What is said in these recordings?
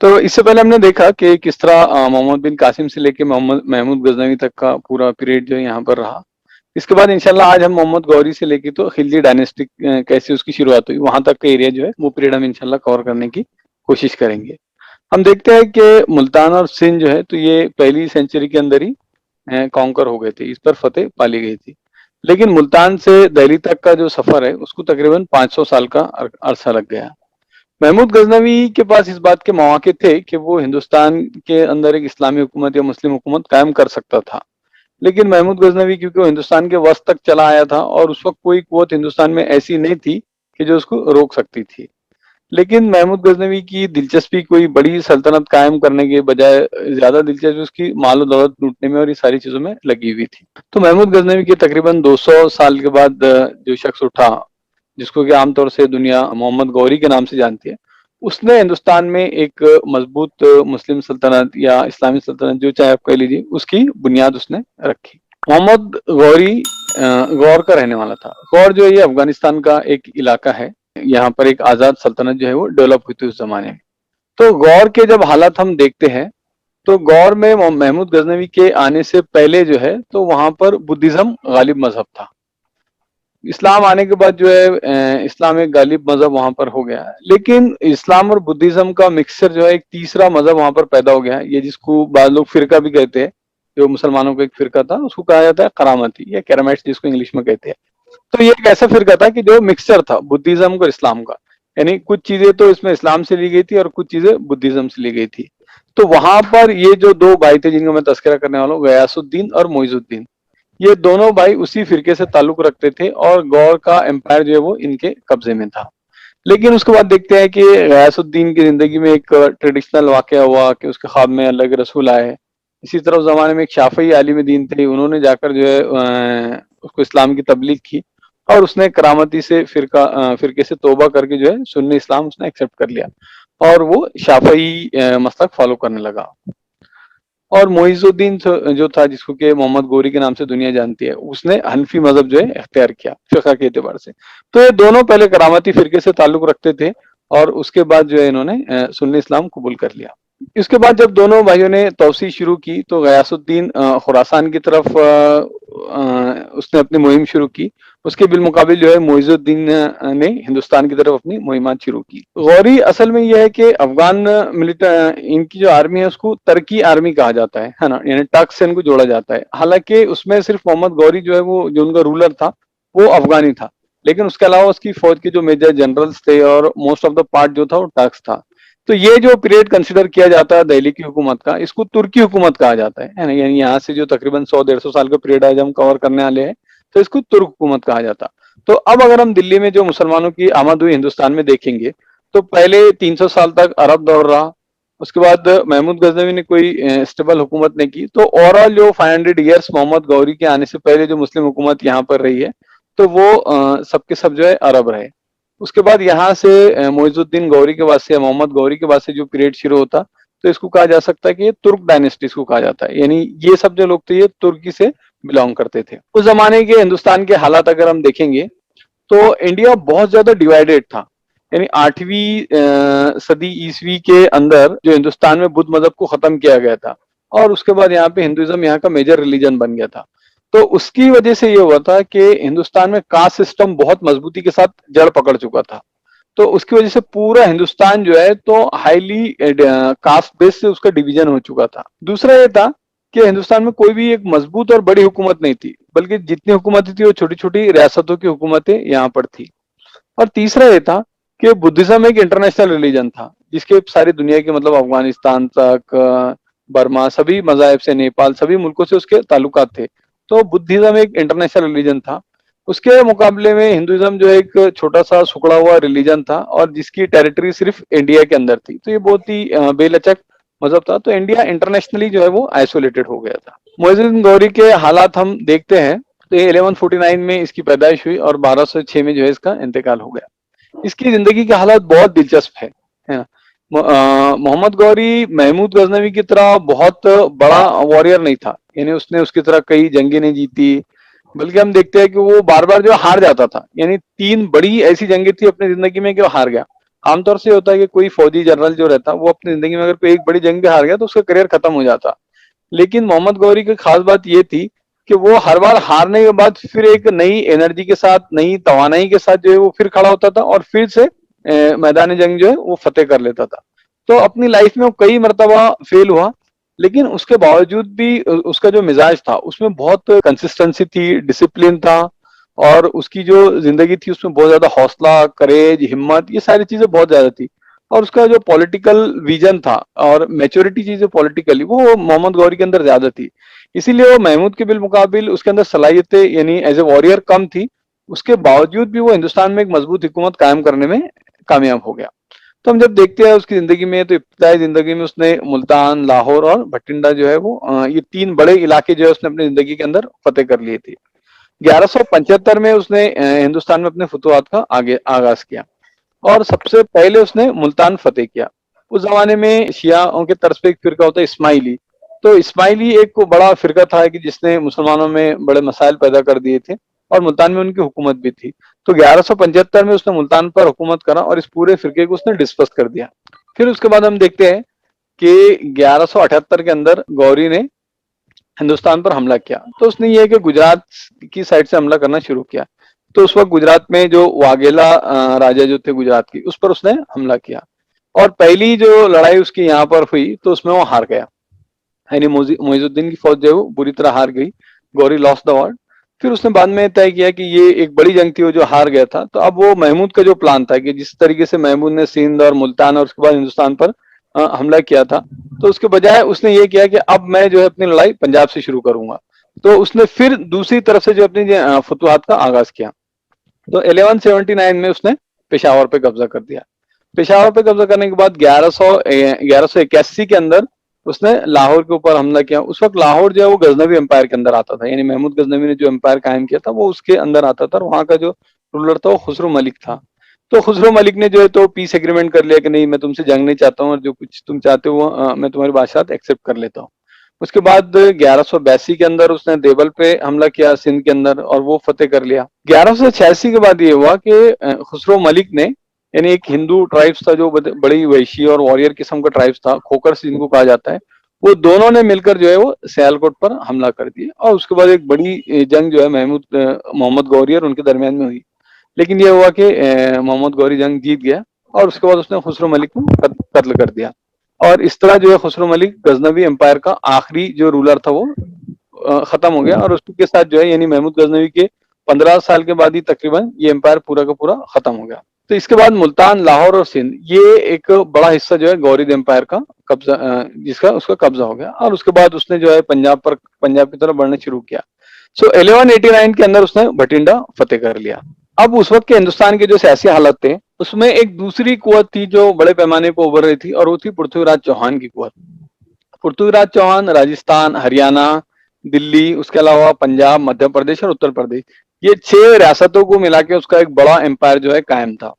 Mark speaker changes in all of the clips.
Speaker 1: तो इससे पहले हमने देखा कि किस तरह मोहम्मद बिन कासिम से लेके मोहम्मद महमूद गजनवी तक का पूरा पीरियड जो है यहाँ पर रहा। इसके बाद इंशाल्लाह आज हम मोहम्मद गौरी से लेके तो खिलजी डायनेस्टी कैसे उसकी शुरुआत हुई वहां तक का एरिया जो है वो पीरियड हम इंशाल्लाह कवर करने की कोशिश करेंगे। हम देखते हैं कि मुल्तान और सिंध जो है तो ये पहली सेंचुरी के अंदर ही कॉन्कर हो गए थे, इस पर फतेह पाली गई थी। लेकिन मुल्तान से दिल्ली तक का जो सफर है उसको तकरीबन 500 साल का अरसा लग गया। महमूद गजनवी के पास इस बात के मौके थे कि वो हिंदुस्तान के अंदर एक इस्लामी हुकूमत या मुस्लिम हुकूमत कायम कर सकता था। लेकिन महमूद गजनवी क्योंकि वो हिंदुस्तान के वस्त तक चला आया था और उस वक्त कोई कुव्वत हिंदुस्तान में ऐसी नहीं थी कि जो उसको रोक सकती थी। लेकिन महमूद गजनवी की दिलचस्पी कोई बड़ी सल्तनत कायम करने के बजाय ज्यादा दिलचस्पी उसकी माल और दौलत लूटने में और ये सारी चीजों में लगी हुई थी। तो महमूद गजनवी के तकरीबन 200 साल के बाद जो शख्स उठा, जिसको कि आमतौर से दुनिया मोहम्मद गौरी के नाम से जानती है, उसने हिंदुस्तान में एक मजबूत मुस्लिम सल्तनत या इस्लामी सल्तनत जो चाहे आप कह लीजिए उसकी बुनियाद उसने रखी। मोहम्मद गौरी गौर का रहने वाला था। गौर जो है ये अफगानिस्तान का एक इलाका है, यहाँ पर एक आजाद सल्तनत जो है वो डेवलप हुई थी उस जमाने में। तो गौर के जब हालात हम देखते हैं तो गौर में महमूद गजनवी के आने से पहले जो है तो वहां पर बुद्धिज्म गालिब मजहब था। इस्लाम आने के बाद जो है इस्लाम एक गालिब मजहब वहां पर हो गया है। लेकिन इस्लाम और बुद्धिज्म का मिक्सचर जो है एक तीसरा मजहब वहां पर पैदा हो गया है, ये जिसको बाद लोग फिरका भी कहते हैं। जो मुसलमानों का एक फिरका था उसको कहा जाता है करामती या कैरामाइट्स जिसको इंग्लिश में कहते हैं। तो ये एक ऐसा फिरका था कि जो मिक्सचर था बुद्धिज्म और इस्लाम का, यानी कुछ चीजें तो इसमें इस्लाम से ली गई थी और कुछ चीजें बुद्धिज्म से ली गई थी। तो वहां पर ये जो दो भाई थे जिनका मैं तस्करा करने वाला हूँ, गयासुद्दीन और मुइजुद्दीन, ये दोनों भाई उसी फिरके से ताल्लुक रखते थे और गौर का एम्पायर जो है वो इनके कब्जे में था। लेकिन उसके बाद देखते हैं कि गयासुद्दीन की जिंदगी में एक ट्रेडिशनल वाकया हुआ कि उसके ख्वाब में अल्लाह के रसूल आए। इसी तरह उस जमाने में एक शाफी आलिम दीन थे, उन्होंने जाकर जो है उसको इस्लाम की तबलीग की और उसने करामती से फिरके से तौबा करके जो है सुन्नी इस्लाम उसने एक्सेप्ट कर लिया और वो शाफी मसलक फॉलो करने लगा। और मोइजुद्दीन जो था जिसको कि मोहम्मद गोरी के नाम से दुनिया जानती है, उसने हनफी मजहब जो है इख्तियार किया फिक़ह के एतबार से। तो ये दोनों पहले करामती फिरके से ताल्लुक रखते थे और उसके बाद जो है इन्होंने सुन्नी इस्लाम कबूल कर लिया। इसके बाद जब दोनों भाइयों ने तौसी शुरू की तो गयासुद्दीन खुरासान की तरफ उसने अपनी मुहिम शुरू की। उसके बिलमुकाबिल जो है मुइजुद्दीन ने हिंदुस्तान की तरफ अपनी मुहिमात शुरू की। गौरी असल में यह है कि अफगान इनकी जो आर्मी है उसको तरकी आर्मी कहा जाता है ना, यानी टर्क से इनको जोड़ा जाता है। हालांकि उसमें सिर्फ मोहम्मद गौरी जो है वो जो उनका रूलर था वो अफगानी था, लेकिन उसके अलावा उसकी फौज के जो मेजर जनरल्स थे और मोस्ट ऑफ द पार्ट जो था वो टर्क्स था। तो ये जो पीरियड कंसिडर किया जाता है दिल्ली की हुकूमत का, इसको तुर्की हुकूमत कहा जाता है ना, यानी यहाँ से जो तकरीबन 100-150 साल का पीरियड आज हम कवर करने वाले हैं तो इसको तुर्क हुकूमत कहा जाता। तो अब अगर हम दिल्ली में जो मुसलमानों की आमद हुई हिंदुस्तान में देखेंगे तो पहले 300 साल तक अरब दौर रहा। उसके बाद महमूद गजनवी ने कोई स्टेबल हुकूमत नहीं की। तो ओवरऑल जो 500 ईयर्स मोहम्मद गौरी के आने से पहले जो मुस्लिम हुकूमत यहाँ पर रही है तो वो सबके सब जो है अरब रहे। उसके बाद यहाँ से मुइजुद्दीन गौरी के बाद से मोहम्मद गौरी के बाद से जो पीरियड शुरू होता तो इसको कहा जा सकता है कि ये तुर्क डायनेस्टी इसको कहा जाता है, यानी ये सब जो लोग थे ये तुर्की से बिलोंग करते थे। उस जमाने के हिंदुस्तान के हालात अगर हम देखेंगे तो इंडिया बहुत ज्यादा डिवाइडेड था, यानी 8वीं सदी ईसवी के अंदर जो हिंदुस्तान में बुद्ध मजहब को खत्म किया गया था और उसके बाद यहाँ पे हिंदुइज्म यहाँ का मेजर रिलीजन बन गया था। तो उसकी वजह से ये हुआ था कि हिंदुस्तान में कास्ट सिस्टम बहुत मजबूती के साथ जड़ पकड़ चुका था। तो उसकी वजह से पूरा हिंदुस्तान जो है तो हाईली कास्ट बेस से उसका डिवीजन हो चुका था। दूसरा ये था कि हिंदुस्तान में कोई भी एक मजबूत और बड़ी हुकूमत नहीं थी, बल्कि जितनी हुकूमतें थी वो छोटी छोटी रियासतों की हुकूमतें यहाँ पर थी। और तीसरा ये था कि बुद्धिज्म एक इंटरनेशनल रिलीजन था जिसके सारी दुनिया के मतलब अफगानिस्तान तक, बर्मा, सभी मजाहब से, नेपाल, सभी मुल्कों से उसके ताल्लुकात थे। तो बुद्धिज्म एक इंटरनेशनल रिलीजन था। उसके मुकाबले में हिंदुइज्म जो एक छोटा सा सुखड़ा हुआ रिलीजन था और जिसकी टेरिटरी सिर्फ इंडिया के अंदर थी। तो ये बहुत ही बेलचक मजहब था। तो इंडिया इंटरनेशनली जो है वो आइसोलेटेड हो गया था। मुइज़ उद दीन गौरी के हालात हम देखते हैं तो 1149 में इसकी पैदाइश हुई और 1206 में जो है इसका इंतकाल हो गया। इसकी जिंदगी के हालात बहुत दिलचस्प है ना। मोहम्मद गौरी महमूद गजनवी की तरह बहुत बड़ा वॉरियर नहीं था, यानी उसने उसकी तरह कई जंगें नहीं जीती, बल्कि हम देखते हैं कि वो बार बार जो हार जाता था। यानी 3 बड़ी ऐसी जंगें थी अपनी जिंदगी में कि वो हार गया। आमतौर से होता है कि कोई फौजी जनरल जो रहता है वो अपनी जिंदगी में अगर कोई एक बड़ी जंग भी हार गया तो उसका करियर खत्म हो जाता। लेकिन मोहम्मद गौरी की खास बात ये थी कि वो हर बार हारने के बाद फिर एक नई एनर्जी के साथ, नई तवानाई के साथ जो है वो फिर खड़ा होता था और फिर से मैदान जंग जो है वो फतेह कर लेता था। तो अपनी लाइफ में वो कई मरतबा फेल हुआ, लेकिन उसके बावजूद भी उसका जो मिजाज था उसमें बहुत कंसिस्टेंसी थी, डिसिप्लिन था, और उसकी जो जिंदगी थी उसमें बहुत ज्यादा हौसला, करेज, हिम्मत, ये सारी चीजें बहुत ज्यादा थी। और उसका जो पॉलिटिकल विजन था और मैच्योरिटी चीजें पॉलिटिकली, वो मोहम्मद गौरी के अंदर ज्यादा थी। इसीलिए वो महमूद के बिलमुकाबिल उसके अंदर सलाहियतें यानी एज ए वॉरियर कम थी, उसके बावजूद भी वो हिंदुस्तान में एक मजबूत हुकूमत कायम करने में कामयाब हो गया। तो हम जब देखते हैं उसकी जिंदगी में, तो इब्तिदाई जिंदगी में उसने मुल्तान, लाहौर और भटिंडा जो है वो ये तीन बड़े इलाके जो है उसने अपनी जिंदगी के अंदर फतेह कर लिए थे। 1175 में उसने हिंदुस्तान में अपने फतवाहत का आगे आगाज किया और सबसे पहले उसने मुल्तान फतेह किया। उस जमाने में शियाओं के तर्ज पे एक फिरका होता है इस्माइली। तो इस्माइली एक को बड़ा फिरका था कि जिसने मुसलमानों में बड़े मसाइल पैदा कर दिए थे और मुल्तान में उनकी हुकूमत भी थी। तो 1175 में उसने मुल्तान पर हुकूमत करा और इस पूरे फिरके को उसने डिस्पर्स कर दिया। फिर उसके बाद हम देखते हैं कि 1178 के अंदर गौरी ने हिंदुस्तान पर हमला किया। तो उसने ये कि गुजरात की साइड से हमला करना शुरू किया। तो उस वक्त गुजरात में जो वाघेला राजा जो थे गुजरात की, उस पर उसने हमला किया और पहली जो लड़ाई उसकी यहाँ पर हुई तो उसमें वो हार गया, यानी मुइजुद्दीन की फौज जो है वो बुरी तरह हार गई। Gauri lost the war. फिर उसने बाद में तय किया कि ये एक बड़ी जंग थी, वो जो हार गया था। तो अब वो महमूद का जो प्लान था कि जिस तरीके से महमूद ने सिंध और मुल्तान और उसके बाद हिंदुस्तान पर हमला किया था, तो उसके बजाय उसने ये किया कि अब मैं जो है अपनी लड़ाई पंजाब से शुरू करूंगा। तो उसने फिर दूसरी तरफ से जो अपनी फतवाहत का आगाज किया। तो 1179 में उसने पेशावर पे कब्जा कर दिया। पेशावर पे कब्जा करने के बाद 1181 के अंदर उसने लाहौर के ऊपर हमला किया। उस वक्त लाहौर जो है वो गजनवी एम्पायर के अंदर आता था, यानी महमूद गजनवी ने जो एम्पायर कायम किया था वो उसके अंदर आता था, और वहां का जो रूलर था वो खुसरो मलिक था। तो खुसरो मलिक ने जो है तो पीस एग्रीमेंट कर लिया कि नहीं, मैं तुमसे जंग नहीं चाहता हूँ और जो कुछ तुम चाहते हो मैं तुम्हारी बादशाहत एक्सेप्ट कर लेता हूँ। उसके बाद 1182 के अंदर उसने देवल पे हमला किया सिंध के अंदर और वो फतेह कर लिया। 1186 के बाद ये हुआ कि खुसरो मलिक ने, यानी एक हिंदू ट्राइब्स था जो बड़ी वैशी और वॉरियर किस्म का ट्राइब्स था, खोकर जिनको कहा जाता है, वो दोनों ने मिलकर जो है वो सियालकोट पर हमला कर दिया और उसके बाद एक बड़ी जंग जो है मोहम्मद गौरी और उनके दरमियान में हुई। लेकिन ये हुआ कि मोहम्मद गौरी जंग जीत गया और उसके बाद उसने खुसरो मलिक को कत्ल कर दिया। और इस तरह जो है खुसरो मलिक गजनवी एम्पायर का आखिरी जो रूलर था वो खत्म हो गया, और उसके साथ जो है यानी महमूद गजनवी के 15 साल के बाद ही तकरीबन ये एम्पायर पूरा का पूरा खत्म हो गया। तो इसके बाद मुल्तान, लाहौर और सिंध, ये एक बड़ा हिस्सा जो है गौरीद एम्पायर का कब्जा, जिसका उसका कब्जा हो गया। और उसके बाद उसने जो है पंजाब की तरफ बढ़ना शुरू किया। सो 1189 के अंदर उसने भटिंडा फतेह कर लिया। अब उस वक्त के हिंदुस्तान के जो सियासी हालत थे उसमें एक दूसरी कुवत थी जो बड़े पैमाने पर उभर रही थी, और वो थी पृथ्वीराज चौहान की कुवत। पृथ्वीराज चौहान राजस्थान, हरियाणा, दिल्ली, उसके अलावा पंजाब, मध्य प्रदेश और उत्तर प्रदेश, ये 6 रियासतों को मिला के उसका एक बड़ा एम्पायर जो है कायम था।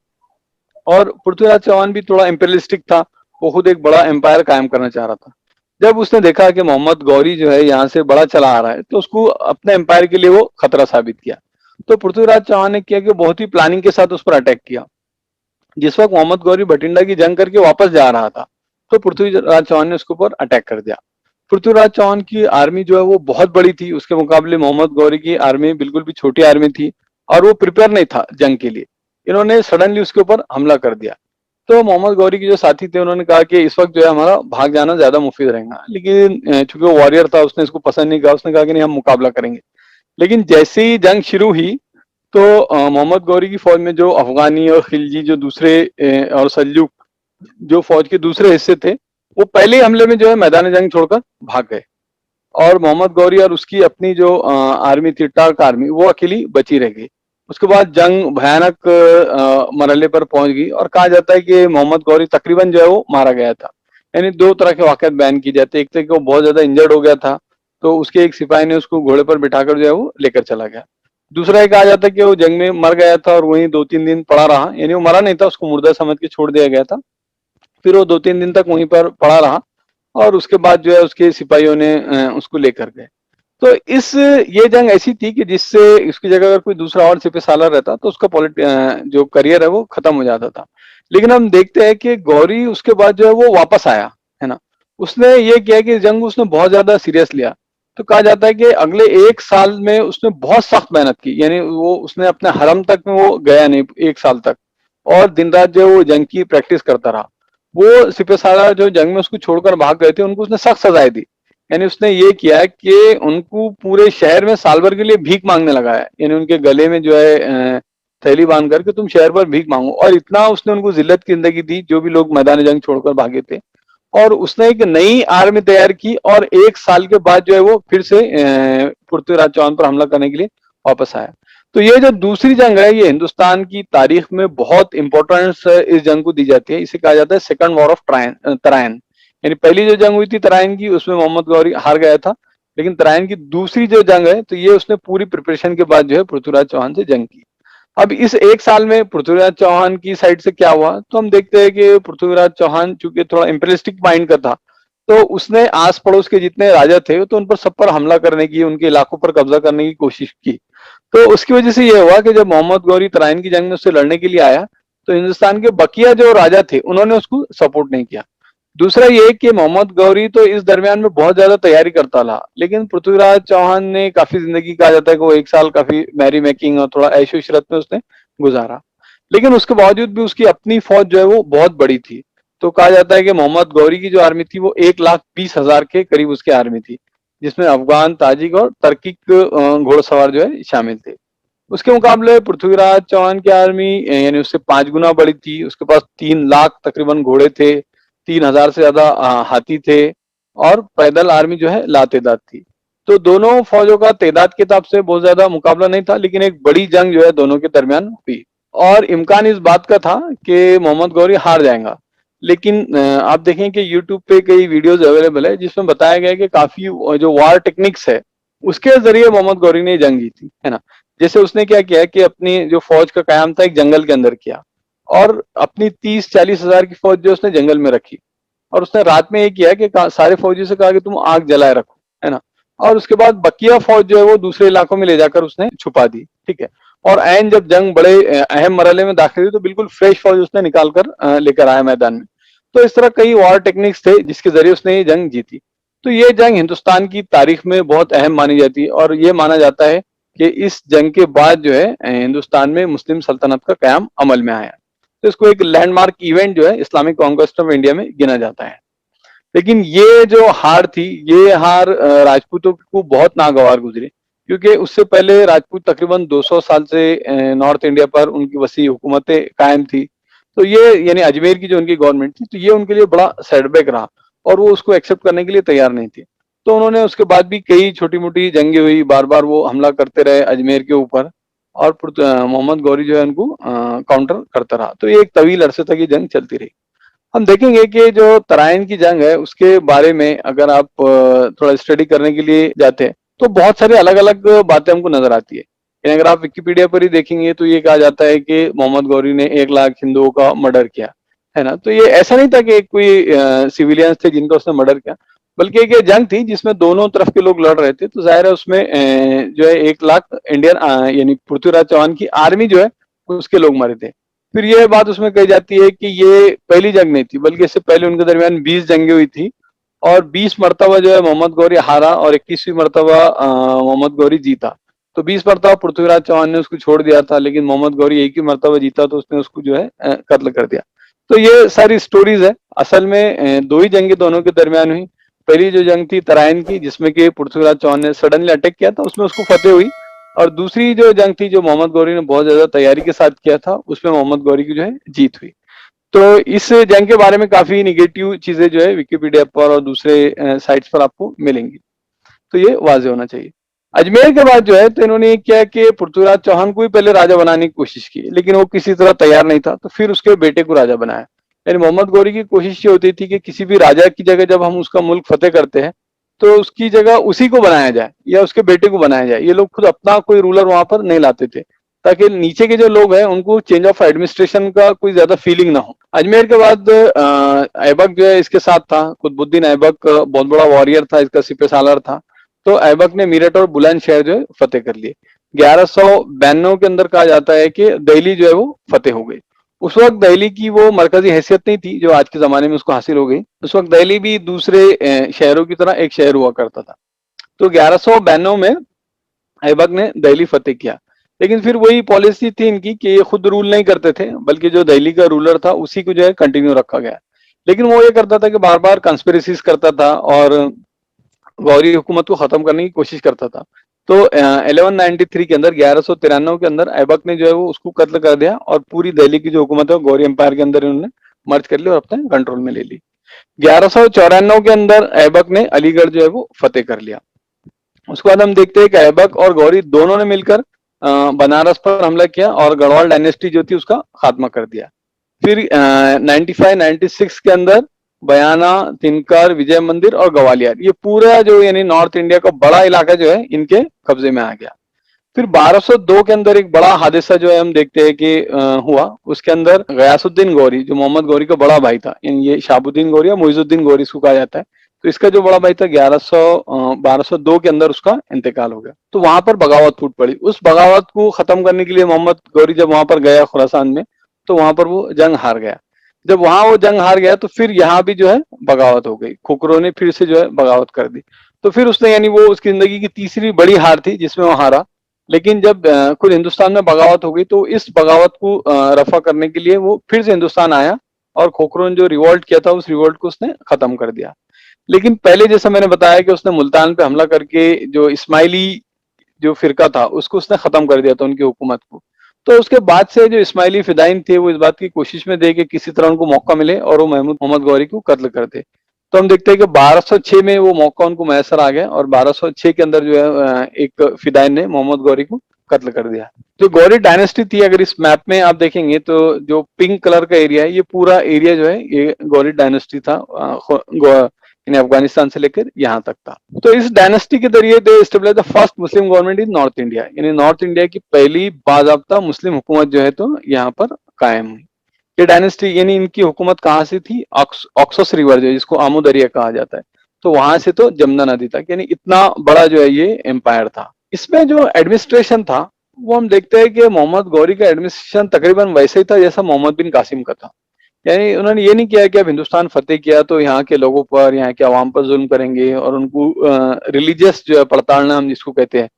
Speaker 1: और पृथ्वीराज चौहान भी थोड़ा इम्पेरियलिस्टिक था, वो खुद एक बड़ा एम्पायर कायम करना चाह रहा था। जब उसने देखा कि मोहम्मद गौरी जो है यहाँ से बड़ा चला आ रहा है, तो उसको अपने एम्पायर के लिए वो खतरा साबित किया। तो पृथ्वीराज चौहान ने किया कि बहुत ही प्लानिंग के साथ उस पर अटैक किया। जिस वक्त मोहम्मद गौरी भटिंडा की जंग करके वापस जा रहा था, तो पृथ्वीराज चौहान ने उसके ऊपर अटैक कर दिया। पृथ्वीराज चौहान की आर्मी जो है वो बहुत बड़ी थी, उसके मुकाबले मोहम्मद गौरी की आर्मी बिल्कुल भी छोटी आर्मी थी और वो प्रिपेयर नहीं था जंग के लिए। इन्होंने सडनली उसके ऊपर हमला कर दिया। तो मोहम्मद गौरी के जो साथी थे उन्होंने कहा कि इस वक्त जो है हमारा भाग जाना ज्यादा मुफीद रहेगा, लेकिन चूंकि वो वॉरियर था उसने इसको पसंद नहीं किया। उसने कहा कि नहीं, हम मुकाबला करेंगे। लेकिन जैसे ही जंग शुरू हुई तो मोहम्मद गौरी की फौज में जो अफगानी और खिलजी जो दूसरे और सल्जूक जो फौज के दूसरे हिस्से थे, वो पहले हमले में जो है मैदान जंग छोड़कर भाग गए, और मोहम्मद गौरी और उसकी अपनी जो आर्मी थी, टार्क आर्मी, वो अकेली बची रह गई। उसके बाद जंग भयानक मरहले पर पहुंच गई और कहा जाता है कि मोहम्मद गौरी तकरीबन जो है वो मारा गया था। यानी दो तरह के वाकयात बयान की जाते हैं। एक तो कि वो बहुत ज्यादा इंजर्ड हो गया था, तो उसके एक सिपाही ने उसको घोड़े पर बिठाकर जो है वो लेकर चला गया। दूसरा एक कहा जाता है कि वो जंग में मर गया था और वहीं 2-3 दिन पड़ा रहा, यानी वो मरा नहीं था, उसको मुर्दा समझ के छोड़ दिया गया था। फिर वो 2-3 दिन तक वहीं पर पड़ा रहा और उसके बाद जो है उसके सिपाहियों ने उसको लेकर गए। तो ये जंग ऐसी थी कि जिससे इसकी जगह अगर कोई दूसरा और सिपह सालार रहता तो उसका जो करियर है वो खत्म हो जाता था। लेकिन हम देखते हैं कि गौरी उसके बाद जो है वो वापस आया, है ना। उसने ये किया कि जंग उसने बहुत ज्यादा सीरियस लिया। तो कहा जाता है कि अगले 1 साल में उसने बहुत सख्त मेहनत की, यानी वो उसने अपने हरम तक में वो गया नहीं 1 साल तक, और दिन रात जो वो जंग की प्रैक्टिस करता रहा। वो सिपह सालार जो जंग में उसको छोड़कर भाग गए थे उनको उसने सख्त सजाएं दी। यानी उसने ये किया है कि उनको पूरे शहर में साल भर के लिए भीख मांगने लगा है, यानी उनके गले में जो है थैली बांध करके तुम शहर पर भीख मांगो, और इतना उसने उनको जिल्लत की जिंदगी दी जो भी लोग मैदान जंग छोड़कर भागे थे। और उसने एक नई आर्मी तैयार की और 1 साल के बाद जो है वो फिर से पृथ्वीराज चौहान पर हमला करने के लिए वापस आया। तो ये जो दूसरी जंग है ये हिंदुस्तान की तारीख में बहुत इंपॉर्टेंस इस जंग को दी जाती है। इसे कहा जाता है सेकंड वॉर ऑफ तराइन। यानी पहली जो जंग हुई थी तराइन की, उसमें मोहम्मद गौरी हार गया था, लेकिन तराइन की दूसरी जो जंग है तो ये उसने पूरी प्रिपरेशन के बाद जो है पृथ्वीराज चौहान से जंग की। अब इस 1 साल में पृथ्वीराज चौहान की साइड से क्या हुआ, तो हम देखते हैं कि पृथ्वीराज चौहान चूंकि थोड़ा इंपरियलिस्टिक माइंड का था, तो उसने आस पड़ोस के जितने राजा थे तो उन पर सब पर हमला करने की, उनके इलाकों पर कब्जा करने की कोशिश की। तो उसकी वजह से ये हुआ कि जब मोहम्मद गौरी तराइन की जंग में उससे लड़ने के लिए आया तो हिंदुस्तान के बकिया जो राजा थे उन्होंने उसको सपोर्ट नहीं किया। दूसरा ये कि मोहम्मद गौरी तो इस दरमियान में बहुत ज्यादा तैयारी करता रहा, लेकिन पृथ्वीराज चौहान ने काफी जिंदगी, कहा जाता है कि वो 1 साल काफी मैरी मेकिंग और थोड़ा ऐशो इशरत में उसने गुजारा। लेकिन उसके बावजूद भी उसकी अपनी फौज जो है वो बहुत बड़ी थी। तो कहा जाता है कि मोहम्मद गौरी की जो आर्मी थी वो 1,20,000 के करीब उसकी आर्मी थी, जिसमें अफगान, ताजिक और तर्किक घोड़सवार जो है शामिल थे। उसके मुकाबले पृथ्वीराज चौहान की आर्मी यानी उससे 5 गुना बड़ी थी। उसके पास 3 लाख तकरीबन घोड़े थे, 3,000 से ज्यादा हाथी थे, और पैदल आर्मी जो है लातेदार थी। तो दोनों फौजों का तादाद के हिसाब से बहुत ज्यादा मुकाबला नहीं था, लेकिन एक बड़ी जंग जो है दोनों के दरमियान हुई, और इम्कान इस बात का था कि मोहम्मद गौरी हार जाएगा। लेकिन आप देखें कि यूट्यूब पे कई वीडियोस अवेलेबल है जिसमें बताया गया है कि काफी जो वार टेक्निक्स है उसके जरिए मोहम्मद गौरी ने जंग जीती, है ना। जैसे उसने क्या किया कि अपनी जो फौज का कयाम था एक जंगल के अंदर किया, और अपनी 30-40 हजार की फौज जो उसने जंगल में रखी, और उसने रात में ये किया कि सारे फौजियों से कहा कि तुम आग जलाए रखो, है ना। और उसके बाद बकिया फौज जो है वो दूसरे इलाकों में ले जाकर उसने छुपा दी, ठीक है। और ऐन जब जंग बड़े अहम मरहले में दाखिल हुई तो बिल्कुल फ्रेश फौज उसने निकाल कर लेकर आया मैदान में। तो इस तरह कई वॉर टेक्निक्स थे जिसके जरिए उसने ये जंग जीती। तो ये जंग हिंदुस्तान की तारीख में बहुत अहम मानी जाती है, और ये माना जाता है कि इस जंग के बाद जो है हिंदुस्तान में मुस्लिम सल्तनत का कयाम अमल में आया। तो इसको एक लैंडमार्क इवेंट जो है इस्लामिक कॉन्क्वेस्ट ऑफ इंडिया में गिना जाता है। लेकिन ये जो हार थी, ये हार राजपूतों को बहुत नागवार गुजरी, क्योंकि उससे पहले राजपूत तकरीबन 200 साल से नॉर्थ इंडिया पर उनकी वसी हुकूमतें कायम थी। तो ये यानी अजमेर की जो उनकी गवर्नमेंट थी, तो ये उनके लिए बड़ा सेटबैक रहा, और वो उसको एक्सेप्ट करने के लिए तैयार नहीं थी। तो उन्होंने उसके बाद भी कई छोटी मोटी जंगे हुई, बार बार वो हमला करते रहे अजमेर के ऊपर, और मोहम्मद गौरी जो है उनको काउंटर करता रहा। तो ये एक तवील अरसे तक ये जंग चलती रही। हम देखेंगे कि जो तराइन की जंग है उसके बारे में अगर आप थोड़ा स्टडी करने के लिए जाते हैं तो बहुत सारी अलग अलग बातें हमको नजर आती है। यानी अगर आप विकिपीडिया पर ही देखेंगे तो ये कहा जाता है कि मोहम्मद गौरी ने 1 लाख हिंदुओं का मर्डर किया, है ना। तो ये ऐसा नहीं था कि कोई सिविलियंस थे जिनका उसने मर्डर किया, बल्कि एक ये जंग थी जिसमें दोनों तरफ के लोग लड़ रहे थे। तो जाहिर है उसमें जो है 1 लाख इंडियन यानी पृथ्वीराज चौहान की आर्मी जो है उसके लोग मरे थे। फिर यह बात उसमें कही जाती है कि ये पहली जंग नहीं थी, बल्कि इससे पहले उनके दरमियान 20 जंगें हुई थी, और 20 मरतबा जो है मोहम्मद गौरी हारा और 21वीं मरतबा मोहम्मद गौरी जीता। तो 20 मरतबा पृथ्वीराज चौहान ने उसको छोड़ दिया था, लेकिन मोहम्मद गौरी एक ही मरतबा जीता तो उसने उसको जो है कत्ल कर दिया। तो ये सारी स्टोरीज है। असल में दो ही जंगें दोनों के दरमियान हुई। पहली जो जंग थी तराइन की, जिसमें कि पृथ्वीराज चौहान ने सडनली अटैक किया था, उसमें उसको फतेह हुई। और दूसरी जो जंग थी जो मोहम्मद गौरी ने बहुत ज्यादा तैयारी के साथ किया था, उसमें मोहम्मद गौरी की जो है जीत हुई। तो इस जंग के बारे में काफी निगेटिव चीजें जो है विकिपीडिया पर और दूसरे साइट्स पर आपको मिलेंगी। तो ये वाजे होना चाहिए। अजमेर के बाद जो है तो इन्होंने ये किया कि पृथ्वीराज चौहान को ही पहले राजा बनाने की कोशिश की, लेकिन वो किसी तरह तैयार नहीं था, तो फिर उसके बेटे को राजा बनाया। यानी मोहम्मद गौरी की कोशिश ये होती थी कि किसी भी राजा की जगह जब हम उसका मुल्क फतेह करते हैं तो उसकी जगह उसी को बनाया जाए या उसके बेटे को बनाया जाए। ये लोग खुद अपना कोई रूलर वहां पर नहीं लाते थे, ताकि नीचे के जो लोग हैं उनको चेंज ऑफ एडमिनिस्ट्रेशन का कोई ज्यादा फीलिंग ना हो। अजमेर के बाद ऐबक जो है इसके साथ था। कुतुबुद्दीन ऐबक बहुत बड़ा वॉरियर था, इसका सिपह सालार था। तो ऐबक ने मीरठ और बुलंदशहर जो है फतेह कर लिए। 1192 के अंदर कहा जाता है कि दिल्ली जो है वो फतेह हो गई। उस वक्त दिल्ली की वो मरकजी हैसियत नहीं थी जो आज के ज़माने में उसको हासिल हो गई। उस वक्त दिल्ली भी दूसरे शहरों की तरह एक शहर हुआ करता था। तो 1192 में ऐबक ने दिल्ली फतेह किया, लेकिन फिर वही पॉलिसी थी इनकी कि ये खुद रूल नहीं करते थे, बल्कि जो दिल्ली का रूलर था उसी को जो है कंटिन्यू रखा गया। लेकिन वो ये करता था कि बार बार कंस्पिरेसीज करता था और गौरी हुकूमत को खत्म करने की कोशिश करता था। तो 1193 के अंदर 1193 के अंदर ऐबक ने जो है वो उसको कत्ल कर दिया और पूरी दिल्ली की जो हुकूमत है गौरी एम्पायर के अंदर इन्होंने मर्ज कर ली और अपने कंट्रोल में ले ली। 1194 के अंदर ऐबक ने अलीगढ़ जो है वो फतेह कर लिया। उसके बाद हम देखते हैं कि ऐबक और गौरी दोनों ने मिलकर बनारस पर हमला किया और गढ़वाल डायनेस्टी जो थी उसका खात्मा कर दिया। फिर 95-96 के अंदर बयाना, तिनकर, विजय मंदिर और ग्वालियर, ये पूरा जो यानी नॉर्थ इंडिया का बड़ा इलाका जो है इनके कब्जे में आ गया। फिर 1202 के अंदर एक बड़ा हादसा जो है हम देखते हैं कि हुआ। उसके अंदर गयासुद्दीन गौरी जो मोहम्मद गौरी का बड़ा भाई था, यानी ये शाबुद्दीन गौरी या मुइजुद्दीन गौरी इसको कहा जाता है, तो इसका जो बड़ा भाई था 1202 के अंदर उसका इंतकाल हो गया। तो वहां पर बगावत फूट पड़ी। उस बगावत को खत्म करने के लिए मोहम्मद गौरी जब वहां पर गया खुरासान में, तो वहां पर वो जंग हार गया। जब वहां वो जंग हार गया तो फिर यहाँ भी जो है बगावत हो गई, खुकरों ने फिर से जो है बगावत कर दी। तो फिर उसने यानी वो उसकी जिंदगी की तीसरी बड़ी हार थी जिसमें वो हारा। लेकिन जब खुद हिंदुस्तान में बगावत हो गई तो इस बगावत को रफा करने के लिए वो फिर से हिंदुस्तान आया और खोखरों ने जो रिवोल्ट किया था उस रिवोल्ट को उसने खत्म कर दिया। लेकिन पहले जैसा मैंने बताया कि उसने मुल्तान पे हमला करके जो इस्माइली जो फिरका था उसको उसने खत्म कर दिया था, उनकी हुकूमत को। तो उसके बाद से जो इस्माइली फिदाइन थे वो इस बात की कोशिश में थे कि किसी तरह उनको मौका मिले और वो मोहम्मद गौरी को कत्ल कर दे। तो हम देखते हैं कि 1206 में वो मौका उनको मैसर आ गया और 1206 के अंदर जो है एक फिदाइन ने मोहम्मद गौरी को कत्ल कर दिया। जो गौरी डायनेस्टी थी, अगर इस मैप में आप देखेंगे तो जो पिंक कलर का एरिया है ये पूरा एरिया जो है ये गौरी डायनेस्टी था, यानी अफगानिस्तान से लेकर यहाँ तक था। तो इस डायनेस्टी के जरिए they establish the first Muslim government in north India, यानी नॉर्थ इंडिया की पहली बाज़ाब्ता मुस्लिम हुकूमत जो है तो यहाँ पर कायम हुई। ये डायनेस्टी यानी इनकी हुकूमत कहाँ से थी? ऑक्सस रिवर जो जिसको आमू दरिया कहा जाता है, तो वहां से तो जमुना नदी तक, यानी इतना बड़ा जो है ये एम्पायर था। इसमें जो एडमिनिस्ट्रेशन था वो हम देखते हैं कि मोहम्मद गौरी का एडमिनिस्ट्रेशन तकरीबन वैसे ही था जैसा मोहम्मद बिन कासिम का था। यानी उन्होंने ये नहीं किया कि अब हिंदुस्तान फतेह किया तो यहाँ के लोगों पर, यहाँ के अवाम पर जुल्म करेंगे और उनको रिलीजियस जो है पड़ताड़ना हम जिसको कहते हैं,